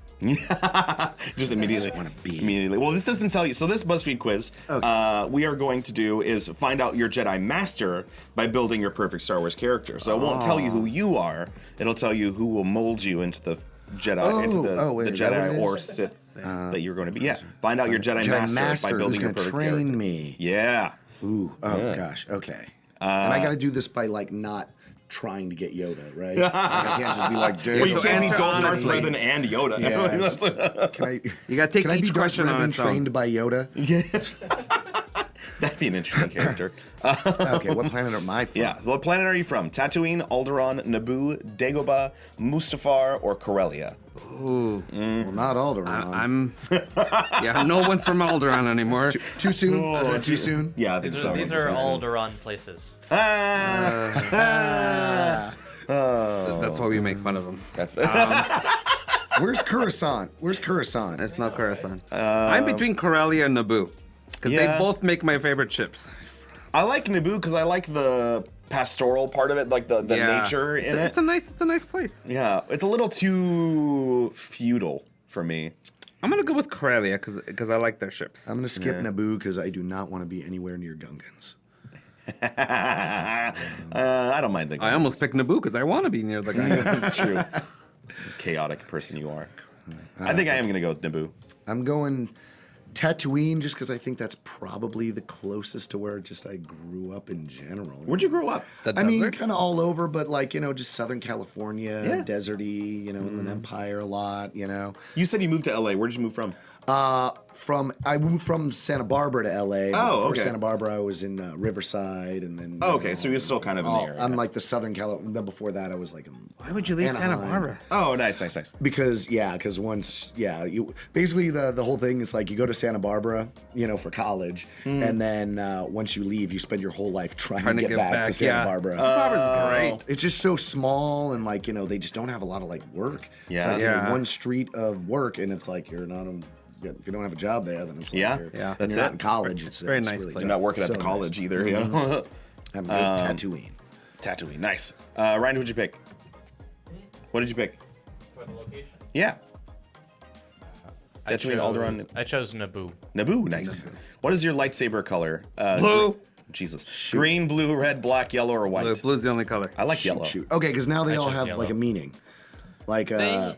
Just immediately. wanna be. Immediately. Well, this doesn't tell you. So this BuzzFeed quiz, we are going to do is find out your Jedi Master by building your perfect Star Wars character. So it won't tell you who you are. It'll tell you who will mold you into the Jedi, wait, the is that what Jedi it or is? Sith that you're going to be. Yeah. Find out your Jedi, Jedi Master by who's building your gonna perfect train character. me. Yeah. Ooh. Oh gosh. Okay. And I got to do this by like not trying to get Yoda, right? Like, I can't just be like, dude. Well, you So can't be answer Darth honestly. Revan and Yoda. Yeah, That's- Can I? You gotta take Can I each be Darth question on Revan its own. trained by Yoda? That'd be an interesting character. Okay. What planet am I from? Yeah. So what planet are you from? Tatooine, Alderaan, Naboo, Dagobah, Mustafar, or Corellia? Ooh. Well, not Alderaan. I'm. Yeah, no one's from Alderaan anymore. Too soon? Is that too soon? Yeah, I think so. These are Alderaan places. That's why we make fun of them. That's Where's Coruscant? Where's Coruscant? There's no Coruscant. I'm between Corellia and Naboo. Because Yeah. they both make my favorite ships. I like Naboo because I like the pastoral part of it, like the Yeah. nature in It's it. a nice place. Yeah, it's a little too feudal for me. I'm gonna go with Corellia because I like their ships. I'm gonna skip Naboo because I do not want to be anywhere near Gungans. I don't mind the. I almost picked Naboo because I want to be near the guy. That's true. Chaotic person you are. I think I am gonna go with Naboo. I'm going Tatooine just because I think that's probably the closest to where just I grew up in general. Where'd you grow up? The I mean, desert? kind of all over, but like, just Southern California, Yeah. deserty, Inland Empire a lot, You said you moved to LA. Where did you move from? I moved from Santa Barbara to LA. Oh, Before okay. Santa Barbara, I was in Riverside, and then. Oh, okay, so you're still kind of in the area. I'm like the Southern California. Then before that, I was like in. Why would you leave Santa Anaheim. Barbara? Oh, nice. Because once you basically the whole thing is like you go to Santa Barbara, for college, and then once you leave, you spend your whole life trying to get back to Santa Barbara. Santa Barbara's great. It's just so small, and like they just don't have a lot of like work. It's Yeah. like, Yeah. one street of work, and it's like you're not. If you don't have a job there, then it's like Yeah. you're, Yeah. and That's you're it. not in college. It's Very it's nice really place. You're tough. not working at So the college nice. either, you know? I'm Tatooine. Tatooine, nice. Ryan, who'd you pick? What did you pick? For the location. Yeah. Tatooine, Alderaan, I chose Naboo. Naboo, nice. What is your lightsaber color? Blue. Jesus. Green, blue, red, black, yellow, or white? Blue's the only color. I like yellow. Shoot. Okay, because now they all chose have yellow. like a meaning. Like Yeah.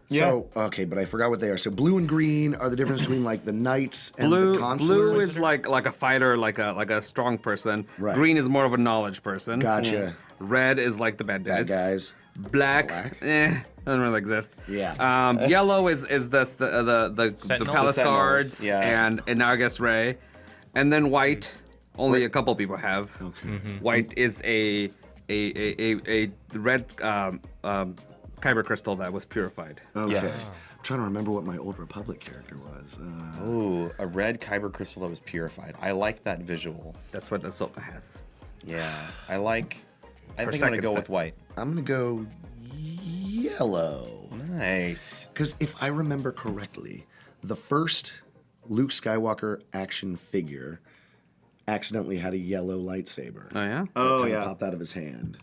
So okay, but I forgot what they are. So blue and green are the difference between like the knights and the Blue consulars. is like a fighter, like a strong person. Right. Green is more of a knowledge person. Gotcha. Red is like the bad Bad guys. guys. Black, doesn't really exist. Yeah. Yellow is the Sentinel? palace The Sentinels, guards, yes. and now I guess Rey, and then white. Only a couple people have. Okay. White is a red kyber crystal that was purified. Okay. Yes. I'm trying to remember what my Old Republic character was. Ooh, a red kyber crystal that was purified. I like that visual. That's what Ahsoka has. Yeah. I think I'm gonna second go set. with white. I'm gonna go yellow. Nice. Because if I remember correctly, the first Luke Skywalker action figure accidentally had a yellow lightsaber. Oh yeah. Oh Kinda yeah. popped out of his hand.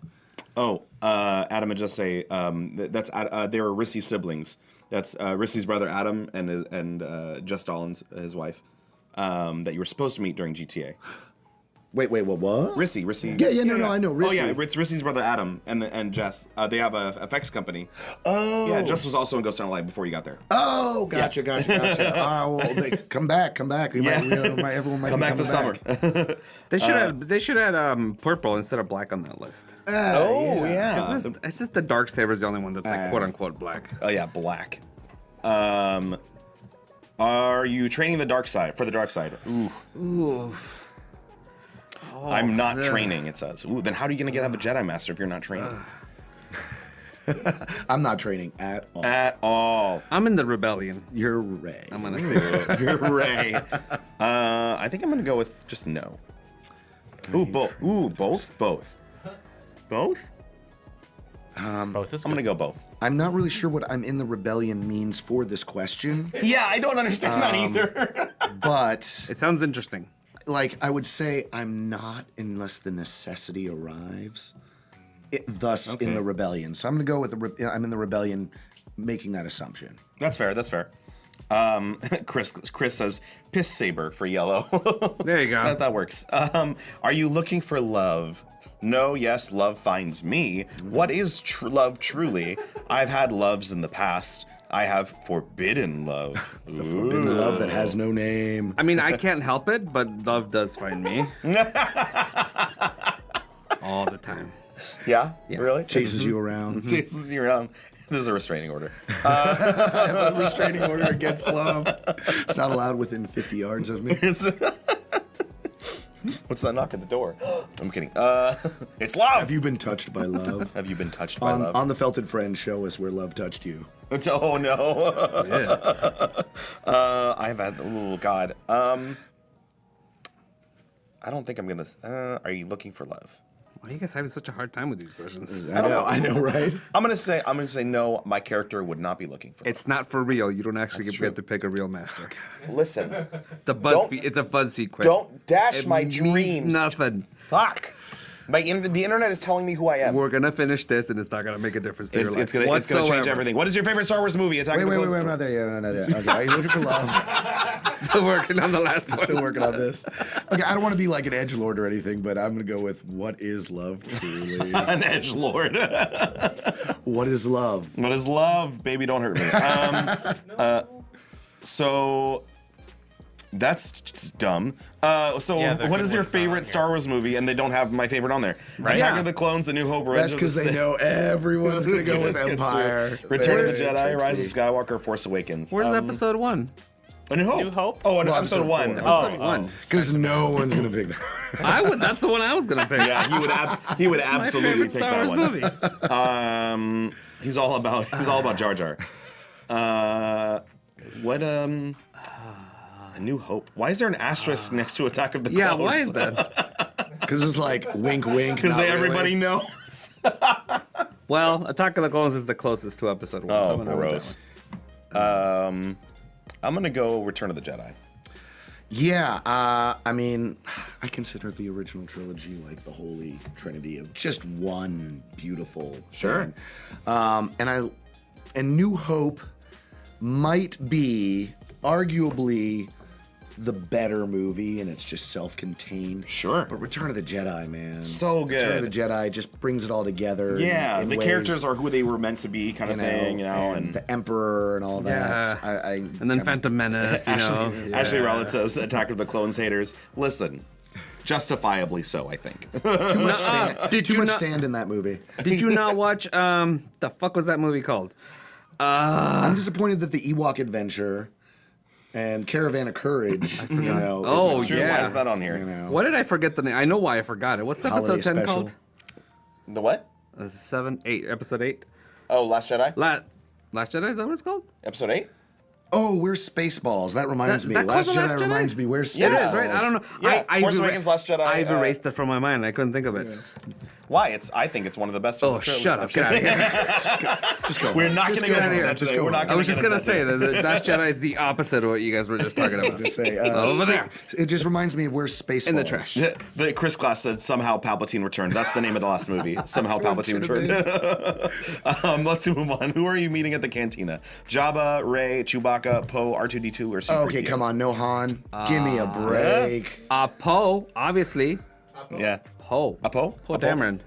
Oh, Adam and just say that's they were Rissy's siblings. That's Rissy's brother Adam and Just Stallin's his wife that you were supposed to meet during GTA. Wait, what? Rissy. Yeah, no, I know, Oh yeah, Rissy. it's Rissy's brother Adam and Jess. They have a effects company. Oh. Yeah, Jess was also in Ghost Town Live before you got there. Oh, gotcha. Well, come back. Everyone might Come be back coming this summer. They should add purple instead of black on that list. Oh yeah. It's just the dark saber is the only one that's like quote unquote black. Oh yeah, black. Are you training the dark side for the dark side? Ooh. I'm not training, it says. Ooh, then how are you gonna have a Jedi Master if you're not training? I'm not training at all. At all. I'm in the rebellion. You're Ray. I'm gonna say You're Ray. I think I'm gonna go with just no. Ooh, both. Ooh, both. Both. Both is I'm gonna go both. I'm not really sure what I'm in the rebellion means for this question, Yeah, I don't understand that either. but It sounds interesting. like I would say I'm not unless the necessity arrives. Thus in the rebellion. So I'm gonna go with I'm in the rebellion, making that assumption. That's fair. That's fair. Chris says piss saber for yellow. There you go. That works. Are you looking for love? No, yes, love finds me. What is love truly? I've had loves in the past. I have forbidden love. Forbidden love that has no name. I mean, I can't help it, but love does find me. All the time. Yeah? Really? Chases you around. Chases you around. There's a restraining order. A restraining order against love. It's not allowed within 50 yards of me. What's that knock at the door? I'm kidding. It's love. Have you been touched by love? Have you been touched by love? On the Felted Friend, show us where love touched you. Oh no. Yeah. I've had. Oh God. I don't think I'm gonna. Are you looking for love? Why are you guys having such a hard time with these questions? I know, right? I'm gonna say no. My character would not be looking for. It's not for real. You don't actually That's get to pick a real master. Listen, It's a BuzzFeed. It's a BuzzFeed quiz. don't dash It my means dreams. Nothing. Fuck. The internet is telling me who I am. We're gonna finish this, and it's not gonna make a difference to your life. It's gonna change whatsoever. everything. What is your favorite Star Wars movie? Attack Wait, of the I'm Clones. not there yet. I'm not there yet. Okay, are you looking for love? Still working on the last one. Still working on this. Okay, I don't want to be like an edgelord or anything, but I'm gonna go with what is love truly? An edge lord. What is love? What is love? Baby, don't hurt me. So that's just dumb. So Yeah, they're what good is your ones not on favorite here. Star Wars movie? And they don't have my favorite on there. Attack Yeah. of the Clones, A New Hope, Revenge That's of the because they Sith. know everyone's gonna go with Empire. Return of the Very Jedi, Rise of tricksy. Skywalker, Force Awakens. Where's episode 1? A New Hope? New Hope? Oh, Well, episode one. episode Oh, One. Because no one's gonna pick that. I would. That's the one I was gonna pick. Yeah, he would My absolutely favorite take Star that Wars one. movie. He's all about Jar Jar. A New Hope. Why is there an asterisk next to Attack of the Clones? Yeah, why is that? Because it's like wink, wink. Because not everybody really. knows. Well, Attack of the Clones is the closest to episode 1. so Oh, I'm gonna go with gross. that one. I'm gonna go Return of the Jedi. Yeah, I mean, I consider the original trilogy like the holy trinity of just one beautiful thing. And New Hope might be arguably the better movie, and it's just self-contained. Sure. But Return of the Jedi, man, So Return of good. the Jedi just brings it all together. Yeah, in the ways, characters are who they were meant to be, kind of thing, and the Emperor and all that. Yeah. And then Phantom Menace, you know. Ashley Yeah. Rowlett says, Attack of the Clones haters. Listen, justifiably so, I think. too much sand. Did Too you much not- sand in that movie. Did you not watch? The fuck was that movie called? I'm disappointed that the Ewok Adventure and Caravan of Courage, you know. Oh, It's true. yeah. Why is that on here? You know, What did I forget the name? I know why I forgot it. What's Holiday episode 10 special. called? The what? 8. Episode 8. Oh, Last Jedi? Last Jedi. Is that what it's called? Episode 8? Oh, where's Spaceballs? That reminds Is me. that called Last The Jedi Last Jedi? reminds me. Where's Spaceballs? Yeah, It is, right? I don't know. Yeah, Force I've Awakens, Last Jedi, I've erased it from my mind. I couldn't think of it. Why? I think it's one of the best. Oh, shut up! Get out of here! Just go. We're not going to go get into here. that Just today. go We're not on. I was just get gonna into say that that the Last Jedi is the opposite of what you guys were just talking about. Just say, Over there. It just reminds me of where's Spaceballs. In the trash. The Chris Class said somehow Palpatine returned. That's the name of the last movie. Somehow That's what it Palpatine returned. Let's move on. Who are you meeting at the cantina? Jabba, Rey, Chewbacca, Poe, R2D2, or C3PO? Okay, come on, no Han. Give me a break. Poe, obviously. Yeah. Poe. A Poe? Poe A Poe? Dameron.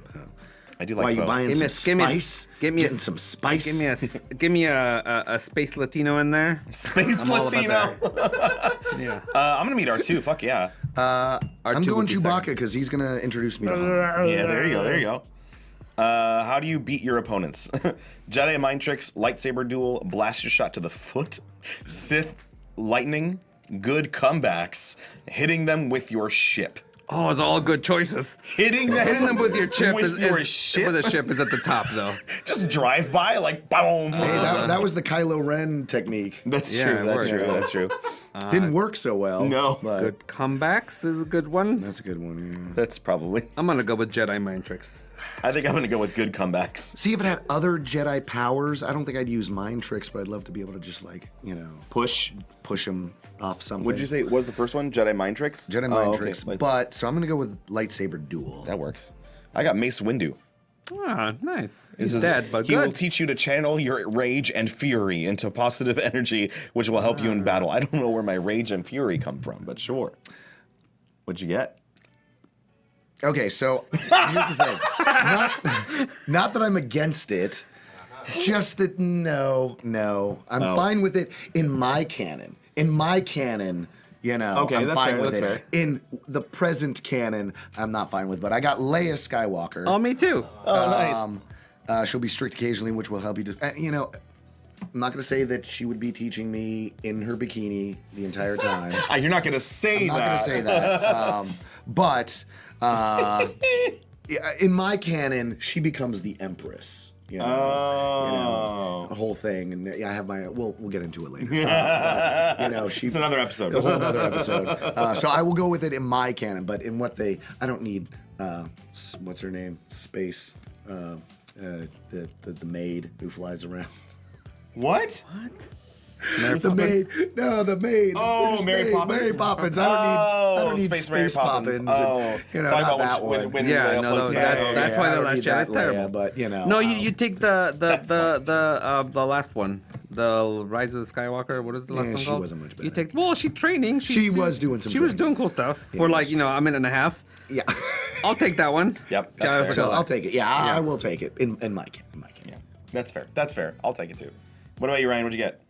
I do Why like you Poe. buying some spice? Getting some spice. Give me a space Latino in there. Space I'm all about Oh, Latino. Yeah. I'm gonna meet R2. Fuck yeah. I'm R2 going would be Chewbacca second. because he's gonna introduce me to Han. Yeah, there you go. There you go. How do you beat your opponents? Jedi mind tricks, lightsaber duel, blaster shot to the foot, Sith lightning, good comebacks, hitting them with your ship. Oh, it's all good choices. Hitting Hitting them with your chip with your ship? with a ship is at the top though. Just drive by like boom. Hey, that was the Kylo Ren technique. That's Yeah, true. it That's worked. true. That's true. Didn't work so well. No. but Good comebacks is a good one. that's a good one. That's probably. I'm gonna go with Jedi mind tricks. I think I'm gonna go with good comebacks. See, if it had other Jedi powers, I don't think I'd use mind tricks, but I'd love to be able to just Push. push them off something. Would you say what was the first one? Jedi mind tricks. Jedi Oh, mind okay. tricks? Like- But so I'm gonna go with lightsaber duel. that works. I got Mace Windu. Ah, nice. He's This is- dead, but he will good. teach you to channel your rage and fury into positive energy, which will help you in battle. I don't know where my rage and fury come from, but sure. What'd you get? Okay, so here's the thing. Not that I'm against it, just that no. I'm fine with it in my canon. In my canon, Okay, I'm that's fine fair, with that's it. fair. In the present canon, I'm not fine with. But I got Leia Skywalker. Oh, me too. Oh, nice. She'll be strict occasionally, which will help you to. I'm not going to say that she would be teaching me in her bikini the entire time. You're not gonna say I'm not that. going to say that. But yeah, in my canon, she becomes the Empress. Oh. A whole thing, and I have my. We'll get into it later. She. It's another episode. A whole other episode. So I will go with it in my canon, but in what I don't need. What's her name? Space. The maid who flies around. What? The maid. No, the maid. Oh, British Mary maid, Poppins? Mary Poppins. I don't need Space Mary Space Poppins. Poppins. Oh. and, Talking not about that when- one. when Yeah, Leia no, floats that- back. that's I why the don't Last need Jedi's that terrible. Leia, but No, you take the That's the last one, the Rise of the Skywalker. What is the last Yeah, one she called? wasn't much You better. take she's training. She was doing some She was training. doing cool stuff for like a minute and a half. Yeah. I'll take that one. Yep, Yeah, I was that's fair. like, So oh, I'll take it. Yeah, I will take it in my canon. Yeah, that's fair. That's fair. I'll take it too. What about you, Ryan? What'd you get?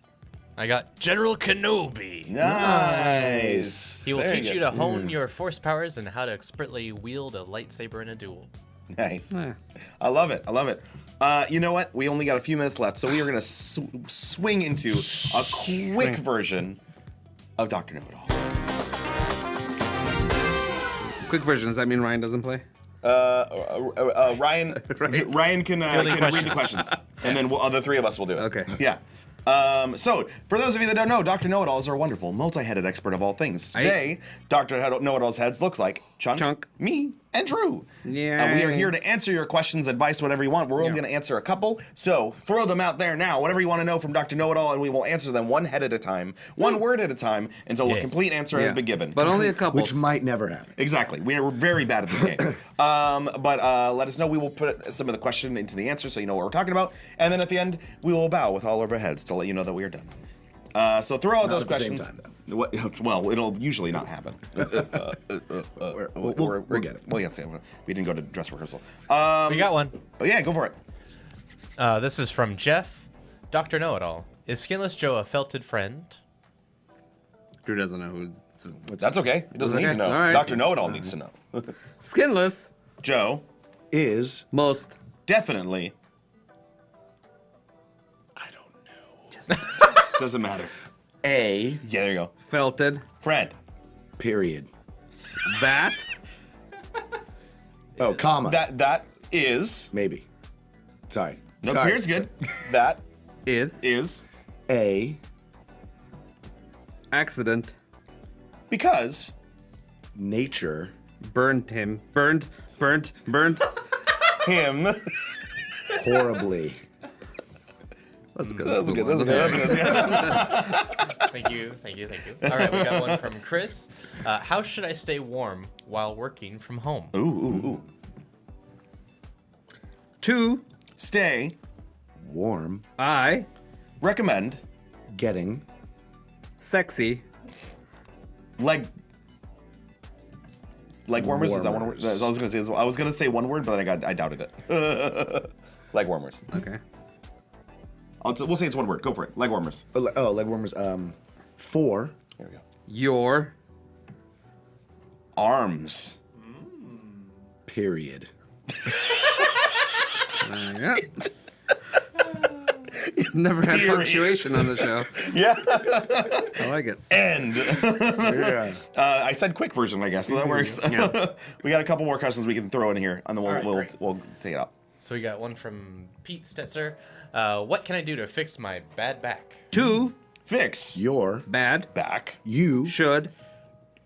I got General Kenobi. Nice. He will There teach you go. to hone your force powers and how to expertly wield a lightsaber in a duel. Nice. Yeah. I love it. I love it. You know what? We only got a few minutes left, so we are going to swing into a quick version of Dr. Know-It-All. Quick version. Does that mean Ryan doesn't play? Ryan can read the questions. questions, and then the three of us will do it. Okay. Yeah. So, for those of you that don't know, Dr. Know-It-All is our wonderful, multi-headed expert of all things. Today, Dr. Know-It-All's heads looks like Chunk, me, and Drew. Yeah. We are here to answer your questions, advice, whatever you want. We're only going to answer a couple, so throw them out there now. Whatever you want to know from Dr. Know-It-All, and we will answer them one head at a time, one word at a time, until a complete answer has been given. But only a couple. Which might never happen. Exactly. We're very bad at this game. But let us know. We will put some of the question into the answer so you know what we're talking about. And then at the end, we will bow with all of our heads to let you know that we are done. So throw out those at the same questions. time, Well, it'll usually not happen. We'll get it. Well, yes, yeah, we didn't go to dress rehearsal. We got one. Oh, yeah, go for it. This is from Jeff. Dr. Know-It-All. Is Skinless Joe a felted friend? Drew doesn't know who's That's okay. He doesn't need Okay, to know. all right. Dr. Know-It-All needs to know. skinless. Joe, Is Most. definitely. I don't know. Doesn't matter. A Yeah, there you go. Felted. Friend. period. That. Oh, comma. That is. Maybe. Sorry. No, Sorry. here's good. That Is. is A Accident. because nature Burned him. Burned. him. horribly. That's good. That's good. That's good. Thank you. All right, we got one from Chris. How should I stay warm while working from home? Ooh. To. Stay. Warm. I. Recommend. Getting. Sexy. Leg warmers. Is that one word? Warmers. I was gonna say one word, but I doubted it. Leg warmers. Okay. We'll say it's one word. Go for it. Leg warmers. Oh, leg warmers. For There we go. Your. Arms. period. Yeah. Never had Period. punctuation on the show. Yeah. I like it. End. Yeah. I said quick version, I guess, so that works. Yeah. We got a couple more questions we can throw in here, and then All right, we'll great. take it out. So we got one from Pete Stetzer. What can I do to fix my bad back? 2 Fix Your bad back. you should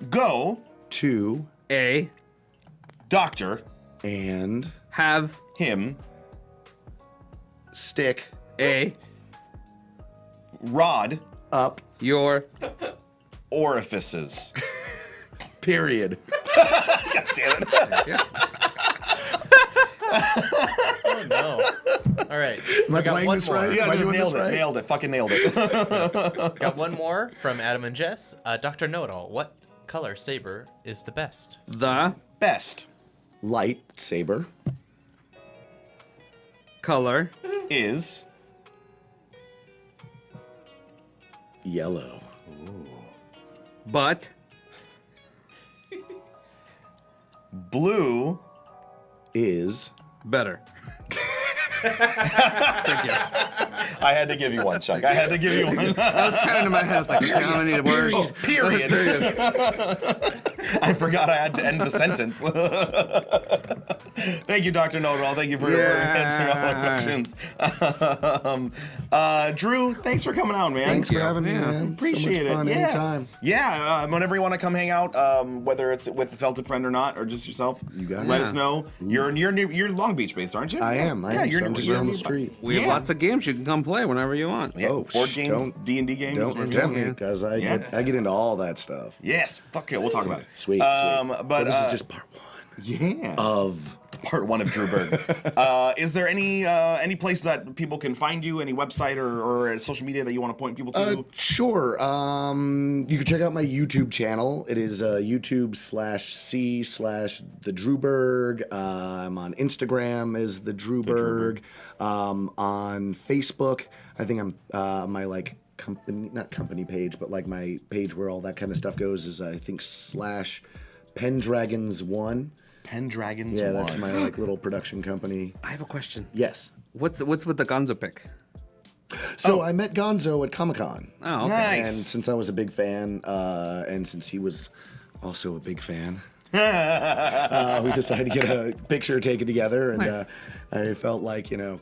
Go to a doctor and have him stick a rod up. your orifices. Period. God damn it. yeah. Oh no! All right, Am I we got playing one this more. right? Yeah, Am I doing nailed this it. right? Nailed it. Fucking nailed it. Got one more from Adam and Jess. Dr. Know-It-All, what color saber is the best? The Best Lightsaber. color is Yellow. but blue. Is better. Thank you. I had to give you one, Chuck. I had to give you one. That was kind of in my head. I was like, okay, I need a word. Oh, period. I forgot I had to end the sentence. Thank you, Dr. Know-It-All. Thank you for answering all the questions. Drew, thanks for coming out, man. Thanks for having me, Yeah. man. Appreciate so much fun it. Yeah. Anytime. Yeah, whenever you want to come hang out, whether it's with a felted friend or not, or just yourself, You got let it. us know. You're Long Beach based, aren't you? I am. Yeah, you're So I'm just down the street. We have Yeah. lots of games you can come play whenever you want. Yeah, Oh, board games, don't- D&D games. Don't tempt me, games. because I Yeah. get into all that stuff. Yes, fuck it. We'll talk about it. Sweet, But sweet. So this is just part one yeah. of. Part one of Drew Berg. Is there any place that people can find you? Any website or social media that you want to point people to? Sure. You can check out my YouTube channel. It is YouTube/C/the Drew Berg. I'm on Instagram as the Drew Berg. On Facebook, I think I'm my like company, not company page, but like my page where all that kind of stuff goes is I think /Pendragons1. Pendragons Yeah, 1. that's my like little production company. I have a question. Yes. What's with the Gonzo pick? So I met Gonzo at Comic-Con. Oh, okay. Nice. And since I was a big fan, and since he was also a big fan, we decided to get a picture taken together. And Nice. I felt like, it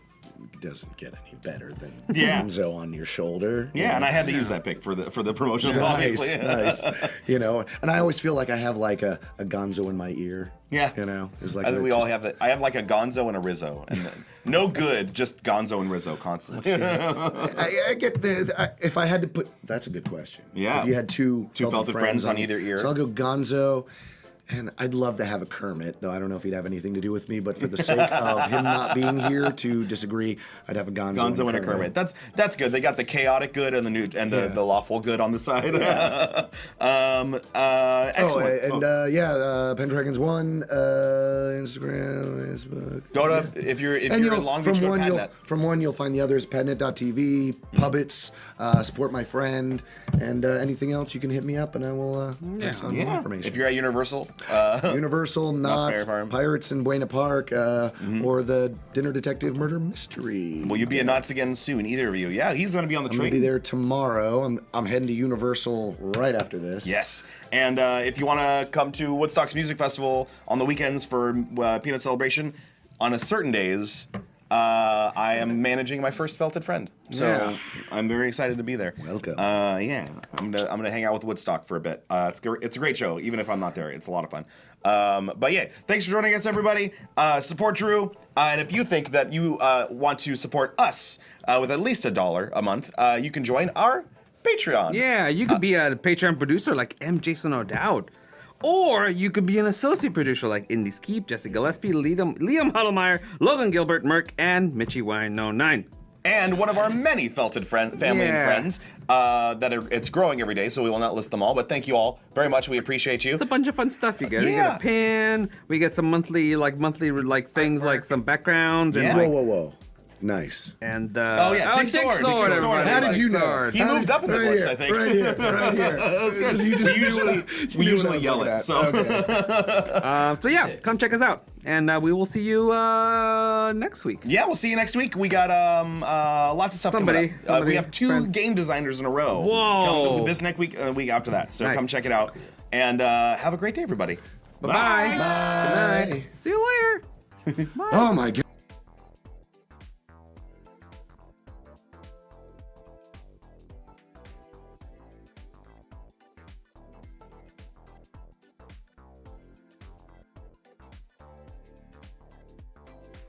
doesn't get any better than Yeah. Gonzo on your shoulder. Yeah, and I had to use that pic for the promotion, Nice, obviously. nice. And I always feel like I have like a Gonzo in my ear. Yeah. It's like I think a- we all just- have that. I have like a Gonzo and a Rizzo, and no good, just Gonzo and Rizzo constantly. I get if I had to put. That's a good question. Yeah. If you had two felted friends on either ear. So I'll go Gonzo, and I'd love to have a Kermit, though I don't know if he'd have anything to do with me. But for the sake of him not being here to disagree, I'd have a Gonzo. Gonzo and a Kermit. That's good. They got the chaotic good and the lawful good on the side. Excellent. Pendragons 1, Instagram, Facebook. Go to if you're in Long Beach, go to Padnet. From one you'll find the others, padnet.tv, Pubbits, Support My Friend, and anything else you can hit me up and I will pass on more Yeah. information. If you're at Universal, Universal, Knott's Knott's, Berry Farm. Pirates in Buena Park, or the Dinner Detective Murder Mystery. will you be at Knott's again soon? Either of you? Yeah, he's going to be on the I'm train. gonna be there tomorrow. I'm heading to Universal right after this. Yes, and if you want to come to Woodstock's Music Festival on the weekends for Peanut Celebration, on a certain days, I am managing my first felted friend, so Yeah. I'm very excited to be there. Welcome. Yeah, I'm gonna hang out with Woodstock for a bit. It's a great show, even if I'm not there. It's a lot of fun. But yeah, thanks for joining us, everybody. Support Drew, and if you think that you want to support us with at least $1 a month, you can join our Patreon. Yeah, you could be a Patreon producer like M. Jason O'Dowd. Or you could be an associate producer like Indy Skeep, Jesse Gillespie, Liam Huddlemeyer, Logan Gilbert, Merck, and Mitchie Wine09. And one of our many felted family and Yeah. friends it's growing every day, so we will not list them all. But thank you all very much. We appreciate you. It's a bunch of fun stuff you get. You Yeah. get a pin. We get some monthly things like some backgrounds and Yeah. like, Whoa. Nice. And Oh, yeah, Dick Sword, Dick Sword. everybody. How did Dick you know? Sword. He moved up in the list, here, I think. Right here. That's good. We usually yell it. So So yeah, come check us out, and we will see you next week. yeah, we'll see you next week. We got lots of stuff Somebody, coming up. We have 2 friends. game designers in a row. Whoa. Come this next week, week after that. So Nice. come check it out, and have a great day, everybody. Bye-bye. Good night. See you later. Oh my God.